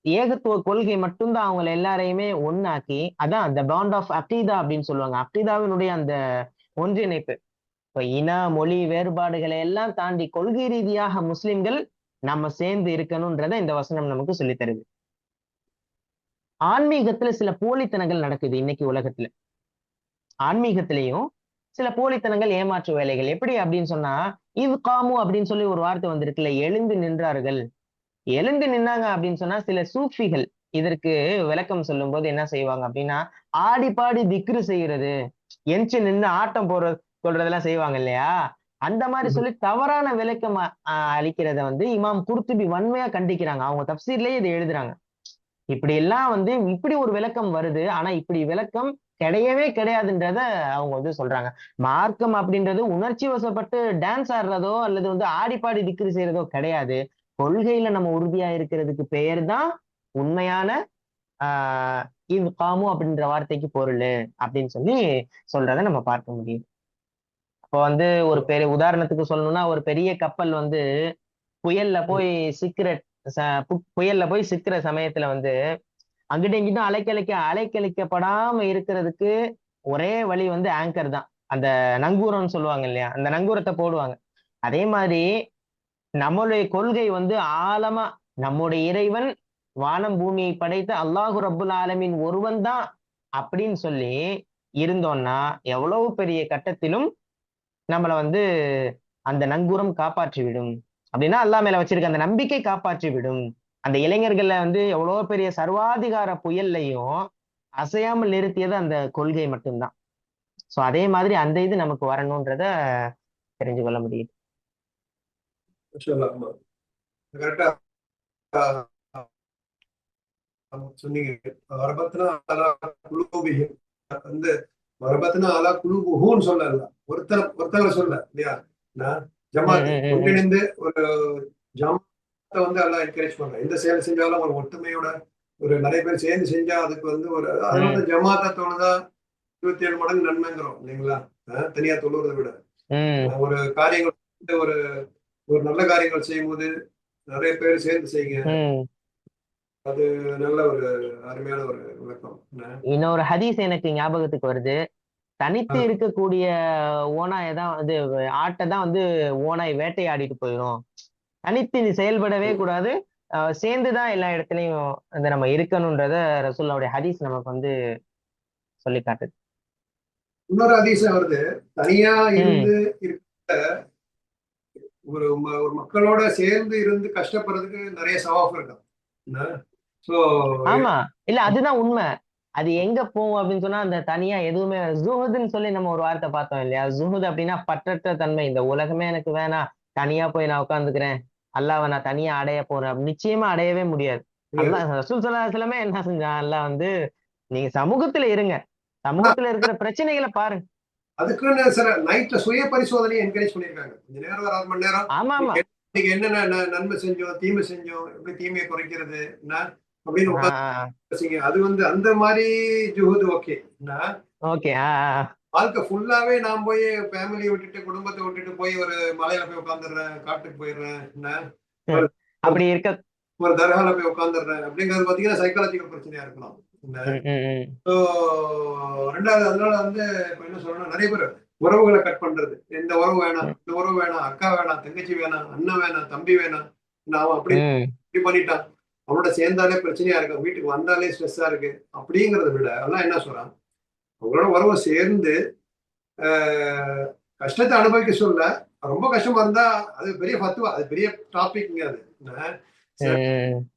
Speaker 2: ஏகத்துவ கொள்கை மட்டும்தான் அவங்களை எல்லாரையுமே ஒண்ணாக்கி, அதான் த பாண்ட் ஆஃப் அகீதா அப்படின்னு சொல்லுவாங்க. அகீதாவினுடைய அந்த ஒன்றிணைப்பு. இப்ப இன மொழி வேறுபாடுகளை எல்லாம் தாண்டி கொள்கை ரீதியாக முஸ்லிம்கள் நம்ம சேர்ந்து இருக்கணும்ன்றத இந்த வசனம் நமக்கு சொல்லித் தருது. ஆன்மீகத்துல சில போலித்தனங்கள் நடக்குது இன்னைக்கு உலகத்துல. ஆன்மீகத்திலையும் சில போலித்தனங்கள், ஏமாற்று வேலைகள். எப்படி அப்படின்னு சொன்னா இவ் காமு அப்படின்னு சொல்லி ஒரு வார்த்தை வந்திருக்குல்ல, எழுந்து நின்றார்கள். எழுந்து நின்னாங்க அப்படின்னு சொன்னா சில சூஃபிகள் இதற்கு விளக்கம் சொல்லும் போது என்ன செய்வாங்க அப்படின்னா, ஆடி பாடி திக்ரு செய்யறது, எந்திச்சு நின்று ஆட்டம் போடுறது சொல்றதெல்லாம் செய்வாங்க இல்லையா, அந்த மாதிரி சொல்லி தவறான விளக்கம் அளிக்கிறத வந்து இமாம் குர்துபி வன்மையா கண்டிக்கிறாங்க. அவங்க தப்சீர்லயே இதை எழுதுறாங்க. இப்படி எல்லாம் வந்து இப்படி ஒரு விளக்கம் வருது, ஆனா இப்படி விளக்கம் கிடையவே கிடையாதுன்றத அவங்க வந்து சொல்றாங்க. மார்க்கம் அப்படின்றது உணர்ச்சி வசப்பட்டு டான்ஸ் ஆடுறதோ அல்லது வந்து ஆடி பாடி திக்ரு செய்யறதோ கிடையாது. கொள்கையில நம்ம உறுதியா இருக்கிறதுக்கு பெயர் தான் உண்மையான இவ் காமு அப்படின்ற வார்த்தைக்கு பொருள் அப்படின்னு சொல்லி சொல்றதை நம்ம பார்க்க முடியுது. இப்போ வந்து ஒரு பெரிய உதாரணத்துக்கு சொல்லணும்னா, ஒரு பெரிய கப்பல் வந்து புயல்ல போய் சிக்கிற புயல்ல போய் சிக்கிற சமயத்துல வந்து அங்கிட்ட இங்கிட்டும் அலைக்கழிக்கப்படாம இருக்கிறதுக்கு ஒரே வழி வந்து ஆங்கர் தான். அந்த நங்கூரம்னு சொல்லுவாங்க இல்லையா, அந்த நங்கூரத்தை போடுவாங்க. அதே மாதிரி நம்மளுடைய கொள்கை வந்து ஆழமா நம்முடைய இறைவன் வானம் பூமியை படைத்த அல்லாஹு ரப்புல் ஆலமீன் ஒருவன் தான் அப்படின்னு சொல்லி இருந்தோம்னா எவ்வளவு பெரிய கட்டத்திலும் நம்மளை வந்து அந்த நங்கூரம் காப்பாற்றி விடும். அப்படின்னா அல்லாஹ் மேல வச்சிருக்க அந்த நம்பிக்கை காப்பாற்றி விடும். அந்த இளைஞர்கள்ல வந்து எவ்வளவு பெரிய சர்வாதிகார புயல்லையும் அசையாமல் நிறுத்தியது அந்த கொள்கை மட்டும்தான். சோ அதே மாதிரி அந்த இது நமக்கு வரணும்ன்றத தெரிஞ்சு கொள்ள முடியுது.
Speaker 3: கரெக்டா சொன்னீங்க. வரபத்னா அலா குலூபிஹிம் வந்து வரபத்னா அலா குலூபுஹுன்னு சொல்லல, ஒருத்தரை சொல்ல இல்லையா. ஜமாத் ஒன்றிணைந்து ஒரு ஜமாத்தை வந்து எல்லாம் என்கரேஜ் பண்றேன். எந்த செயலை செஞ்சாலும் ஒரு ஒற்றுமையோட ஒரு நிறைய பேர் சேர்ந்து செஞ்சா அதுக்கு வந்து ஒரு அது வந்து ஜமாத்தா தோணுதா 27 மடங்கு நன்மைங்கிறோம் இல்லைங்களா? தனியா தொழுறதை விட
Speaker 2: உம்
Speaker 3: ஒரு காரியங்கள் ஒரு ஒரு நல்ல காரியங்கள் செய்யும்போது நிறைய பேர் சேர்ந்து செய்யுங்க.
Speaker 2: உம்
Speaker 3: அது நல்ல ஒரு அருமையான ஒரு விளக்கம்.
Speaker 2: இன்னொரு ஹதீஸ் எனக்கு ஞாபகத்துக்கு வருது. தனித்து இருக்கக்கூடிய ஓநாயை தான் வந்து ஆட்டை தான் வந்து ஓநாய் வேட்டையாடிட்டு போயிடும். தனித்து நீ செயல்படவே கூடாது. சேர்ந்துதான் எல்லா இடத்துலயும் வந்து நம்ம இருக்கணும்ன்றத ரசூலுல்லாஹ்வுடைய ஹதீஸ் நமக்கு வந்து சொல்லி காட்டுது.
Speaker 3: இன்னொரு அதிசயம் வருது. தனியா
Speaker 2: உம்
Speaker 3: இருந்து இருக்க ஒரு மக்களோட சேர்ந்து இருந்து கஷ்டப்படுறதுக்கு நிறைய சவாப் இருக்கும். சோ
Speaker 2: ஆமா, இல்ல அதுதான் உண்மை. அது எங்க போகும் அப்படின்னு சொன்னா, அந்த தனியா எதுவுமே ஜுஹுதுன்னு சொல்லி நம்ம ஒரு வார்த்தை பார்த்தோம் இல்லையா? ஜுஹுத் அப்படின்னா பற்றற்ற தன்மை. இந்த உலகமே எனக்கு வேணாம், தனியா போய் நான் உட்காந்துக்கிறேன், அல்லாஹ்வை நான் தனியா அடைய போறேன். நிச்சயமா அடையவே முடியாது. அல்லாஹ் ரசூல் ஸல்லல்லாஹு அலைஹி வஸல்லம் என்ன செஞ்சான்? அல்லாஹ் வந்து நீங்க சமூகத்துல இருங்க, சமூகத்துல இருக்கிற பிரச்சனைகளை பாருங்க.
Speaker 3: அதுக்குன்னு சில நைட்ல சுய பரிசோதனையை என்கரேஜ் பண்ணிருக்காங்க. கொஞ்ச நேரம் ஒரு 1/2 மணி நேரம்
Speaker 2: ஆமா ஆமா.
Speaker 3: இன்னைக்கு என்னென்ன நன்மை செஞ்சோம், தீமை செஞ்சோம், எப்படி தீமையை குறைக்கிறது அப்படின்னு உட்காந்து அது வந்து அந்த மாதிரி ஜுஹுது ஓகே.
Speaker 2: ஓகே.
Speaker 3: வாழ்க்கை ஃபுல்லாவே நான் போய் ஃபேமிலியை விட்டுட்டு குடும்பத்தை விட்டுட்டு போய் ஒரு மலையில போய் உட்காந்துடுறேன், காட்டுக்கு போயிடுறேன்,
Speaker 2: அப்படி இருக்க
Speaker 3: ஒரு தர்கால போய் உட்காந்துடுறேன் அப்படிங்கிறது பாத்தீங்கன்னா சைக்காலஜிக்கல் பிரச்சனையா இருக்கலாம். ரெண்டாவது அதனால வந்து இப்ப என்ன சொல்லணும், நிறைய பேர் உறவுகளை கட் பண்றது. இந்த உறவு வேணாம், இந்த உறவு வேணாம், அக்கா வேணாம், தங்கச்சி வேணாம், அண்ணன் வேணாம், தம்பி வேணாம், அவன் அப்படி பண்ணிட்டான், அவனோட சேர்ந்தாலே பிரச்சனையா இருக்கு, வீட்டுக்கு வந்தாலே ஸ்ட்ரெஸ்ஸா இருக்கு அப்படிங்கறத விட எல்லாம் என்ன சொல்றான், அவங்களோட உறவை சேர்ந்து கஷ்டத்தை அனுபவிக்க சொல்ல. ரொம்ப கஷ்டமா இருந்தா அது பெரிய ஃபத்வா, அது பெரிய டாபிக்ங்க. அது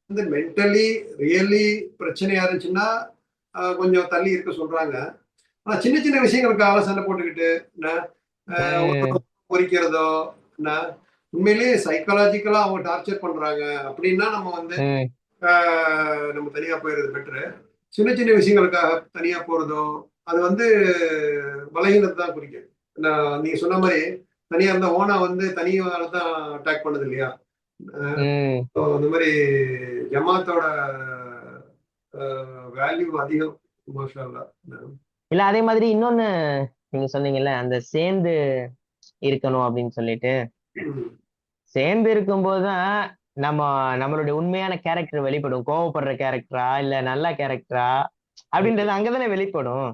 Speaker 3: வந்து மென்டலி ரியலி பிரச்சனையா இருந்துச்சுன்னா கொஞ்சம் தள்ளி இருக்க சொல்றாங்க. ஆனா சின்ன சின்ன விஷயங்களுக்காக சண்டை போட்டுக்கிட்டு பொறிக்கிறதோ உண்மையிலேயே சைக்காலஜிக்கலா அவங்க டார்ச்சர் பண்றாங்க அப்படின்னா நம்ம வந்து நம்ம தனியா போயிடுறது பெட்ரு. சின்ன சின்ன விஷயங்களுக்காக தனியா போறதோ அது வந்து பலகீனத்தை தான் குறிக்கும். நீங்க சொன்ன மாதிரி தனியா இருந்தா ஓனா வந்து தனியால தான் அட்டாக் பண்ணது இல்லையா? அந்த மாதிரி ஜமாத்தோட வேல்யூ அதிகம்.
Speaker 2: இல்ல அதே மாதிரி இன்னொன்னு நீங்க சொன்னீங்கல்ல, அந்த சேர்ந்து இருக்கணும் அப்படின்னு சொல்லிட்டு, சேர்ந்து இருக்கும்போதுதான் நம்மளுடைய உண்மையான கேரக்டர் வெளிப்படும். கோவப்படுற கேரக்டரா இல்ல நல்ல கேரக்டரா அப்படின்றது அங்கதானே வெளிப்படும்.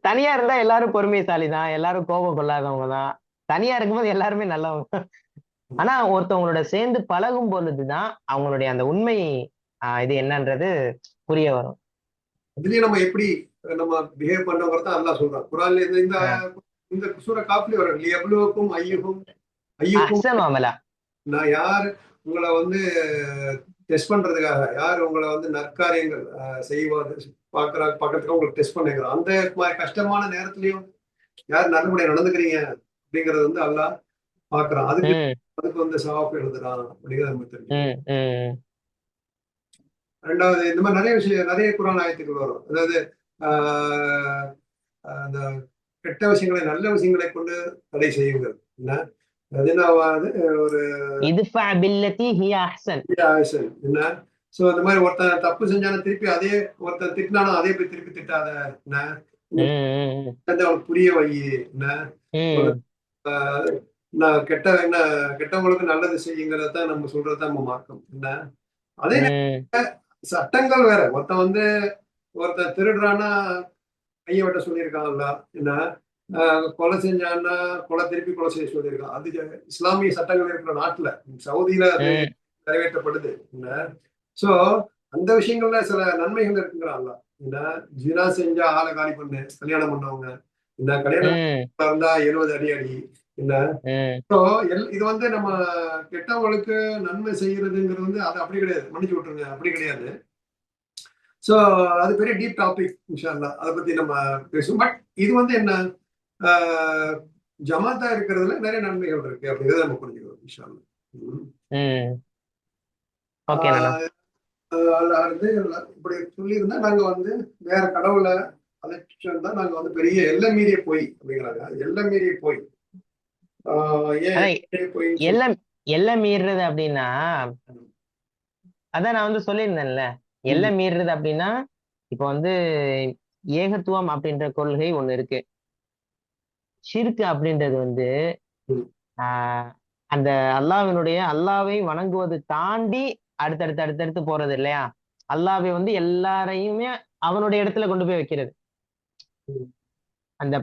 Speaker 2: தனியா இருந்தா எல்லாரும் பொறுமைசாலி தான், எல்லாரும் கோபம் கொள்ளாதவங்க தான். தனியா இருக்கும்போது எல்லாருமே நல்லவங்க. ஆனா ஒருத்தவங்களோட சேர்ந்து பழகும் பொழுதுதான் அவங்களுடைய அந்த உண்மை இது என்னன்றது புரிய வரும்.
Speaker 3: அதுலயே நம்ம எப்படி நம்ம பிஹேவ் பண்றோங்கிறத அல்லாஹ் சொல்றான் குர்ஆன்ல. இந்த சூரா காஃப்ல வரும், லியப்லுவக்கும் ஐயுக்கும் நான் யார் உங்களை வந்து டெஸ்ட் பண்றதுக்காக, யார் உங்களை வந்து நற்காரியங்கள் செய்வாது பக்கத்துக்கு உங்களுக்கு டெஸ்ட் பண்ணிக்கிறோம். அந்த மாதிரி கஷ்டமான நேரத்திலையும் யார் நல்லபடியா நடந்துக்கிறீங்க அப்படிங்கறது வந்து அல்லாஹ் பாக்குறான். அதுக்கு வந்து சவாப் எழுதுறான் அப்படிங்கிறது நமக்கு தெரியும். ரெண்டாவது இந்த மாதிரி நிறைய விஷயம், நிறைய குர்ஆன் ஆயத்துக்கள் வரும். அதாவது அந்த கெட்ட விஷயங்களை நல்ல விஷயங்களை கொண்டு தடை செய்யுங்கள். ஒரு என்ன சோ இந்த மாதிரி ஒருத்தன் தப்பு செஞ்சாலும் திருப்பி அதே, ஒருத்தன் திட்டினாலும் அதே போய் திருப்பி திட்டாத, அவனுக்கு புரிய வை. நான் கெட்டவங்களுக்கு நல்லது செய்யுங்கிறத நம்ம சொல்றதுதான் நம்ம மார்க்கம். என்ன அதே சட்டங்கள் வேற. ஒருத்தன் திருடுறான்னா கையை வெட்ட சொல்லியிருக்காங்கல்ல, என்ன கொலை செஞ்சான்னா திருப்பி கொலை செய்ய சொல்லியிருக்கான். அது இஸ்லாமிய சட்டங்கள் இருக்கிற நாட்டுல, சவுதியில அது நிறைவேற்றப்படுது. என்ன சோ அந்த விஷயங்கள்ல சில நன்மைகள் இருக்குங்கிறான்ல. என்ன ஜினா செஞ்சா ஆளை காலி பண்ணு, கல்யாணம் பண்ணவங்க என்ன கல்யாணம் இருந்தா 70 அடி அடி. என்ன இது வந்து நம்ம கெட்டவங்களுக்கு நன்மை செய்யறதுங்கிறது வந்து அது அப்படி கிடையாது, மன்னிச்சு விட்டுருங்க, அப்படி கிடையாது. சோ அது பெரிய டீப் டாபிக், இன்ஷா அல்லாஹ் அதை பத்தி நம்ம பேசுவோம். பட் இது வந்து என்ன ஜமாத்தா இருக்கிறதுல நிறைய நன்மைகள் இருக்கு அப்படிங்கிறத நம்ம புரிஞ்சுக்கணும், இன்ஷா அல்லாஹ். இப்படி சொல்லியிருந்தா நாங்க வந்து வேற கடவுளை அழைச்சிருந்தா நாங்க வந்து பெரிய எல்லை மீறிய போய் அப்படிங்கிறாங்க. எல்லை மீறிய போய்
Speaker 2: எல்லை மீறுறது அப்படின்னா, அதான் நான் வந்து சொல்லியிருந்தேன்ல, எல்லை மீறுறது அப்படின்னா இப்போ வந்து ஏகத்துவம் அப்படின்ற கொள்கை ஒண்ணு இருக்கு. ஷிர்க் அப்படின்றது வந்து
Speaker 3: ம்.
Speaker 2: ஆஹ் அந்த அல்லாவை வணங்குவது தாண்டி அடுத்தடுத்து அடுத்தடுத்து போறது இல்லையா? அல்லாவை வந்து எல்லாரையுமே அவனுடைய இடத்துல கொண்டு போய் வைக்கிறது.
Speaker 3: ம்.
Speaker 2: அந்த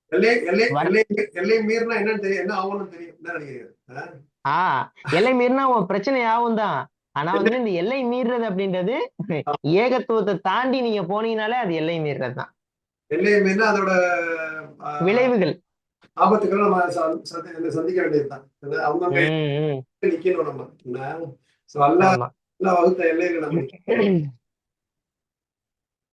Speaker 3: எல்லை எல்லை
Speaker 2: வண-
Speaker 3: எல்லை எல்லை மீறினா என்னன்னு தெரியும், என்ன ஆகும்னு தெரியும், என்ன நினைக்கிறீங்க?
Speaker 2: ஆஹ் எல்லை மீறினா உன் பிரச்சனை ஆகும் தான். ஆனா
Speaker 3: எல்லை
Speaker 2: வந்துட்டு இந்த எல்லை மீறுறது அப்படின்றது ஏகத்துவத்தை தாண்டி நீங்க போனீங்கனாலே அது எல்லை மீறுறது தான்.
Speaker 3: எல்லை மீறினா அதோட
Speaker 2: விளைவுகள்.
Speaker 3: ஆபத்துக்களை நம்ம சந்திக்க வேண்டியதுதான். அவங்க
Speaker 2: உம் உம்
Speaker 3: நிக்கணும் நம்ம என்ன. So, அல்லாஹ்
Speaker 2: ஆமா.
Speaker 3: அல்லாஹ் வகுத்த எல்லையில நம்ம நிக்கணும்.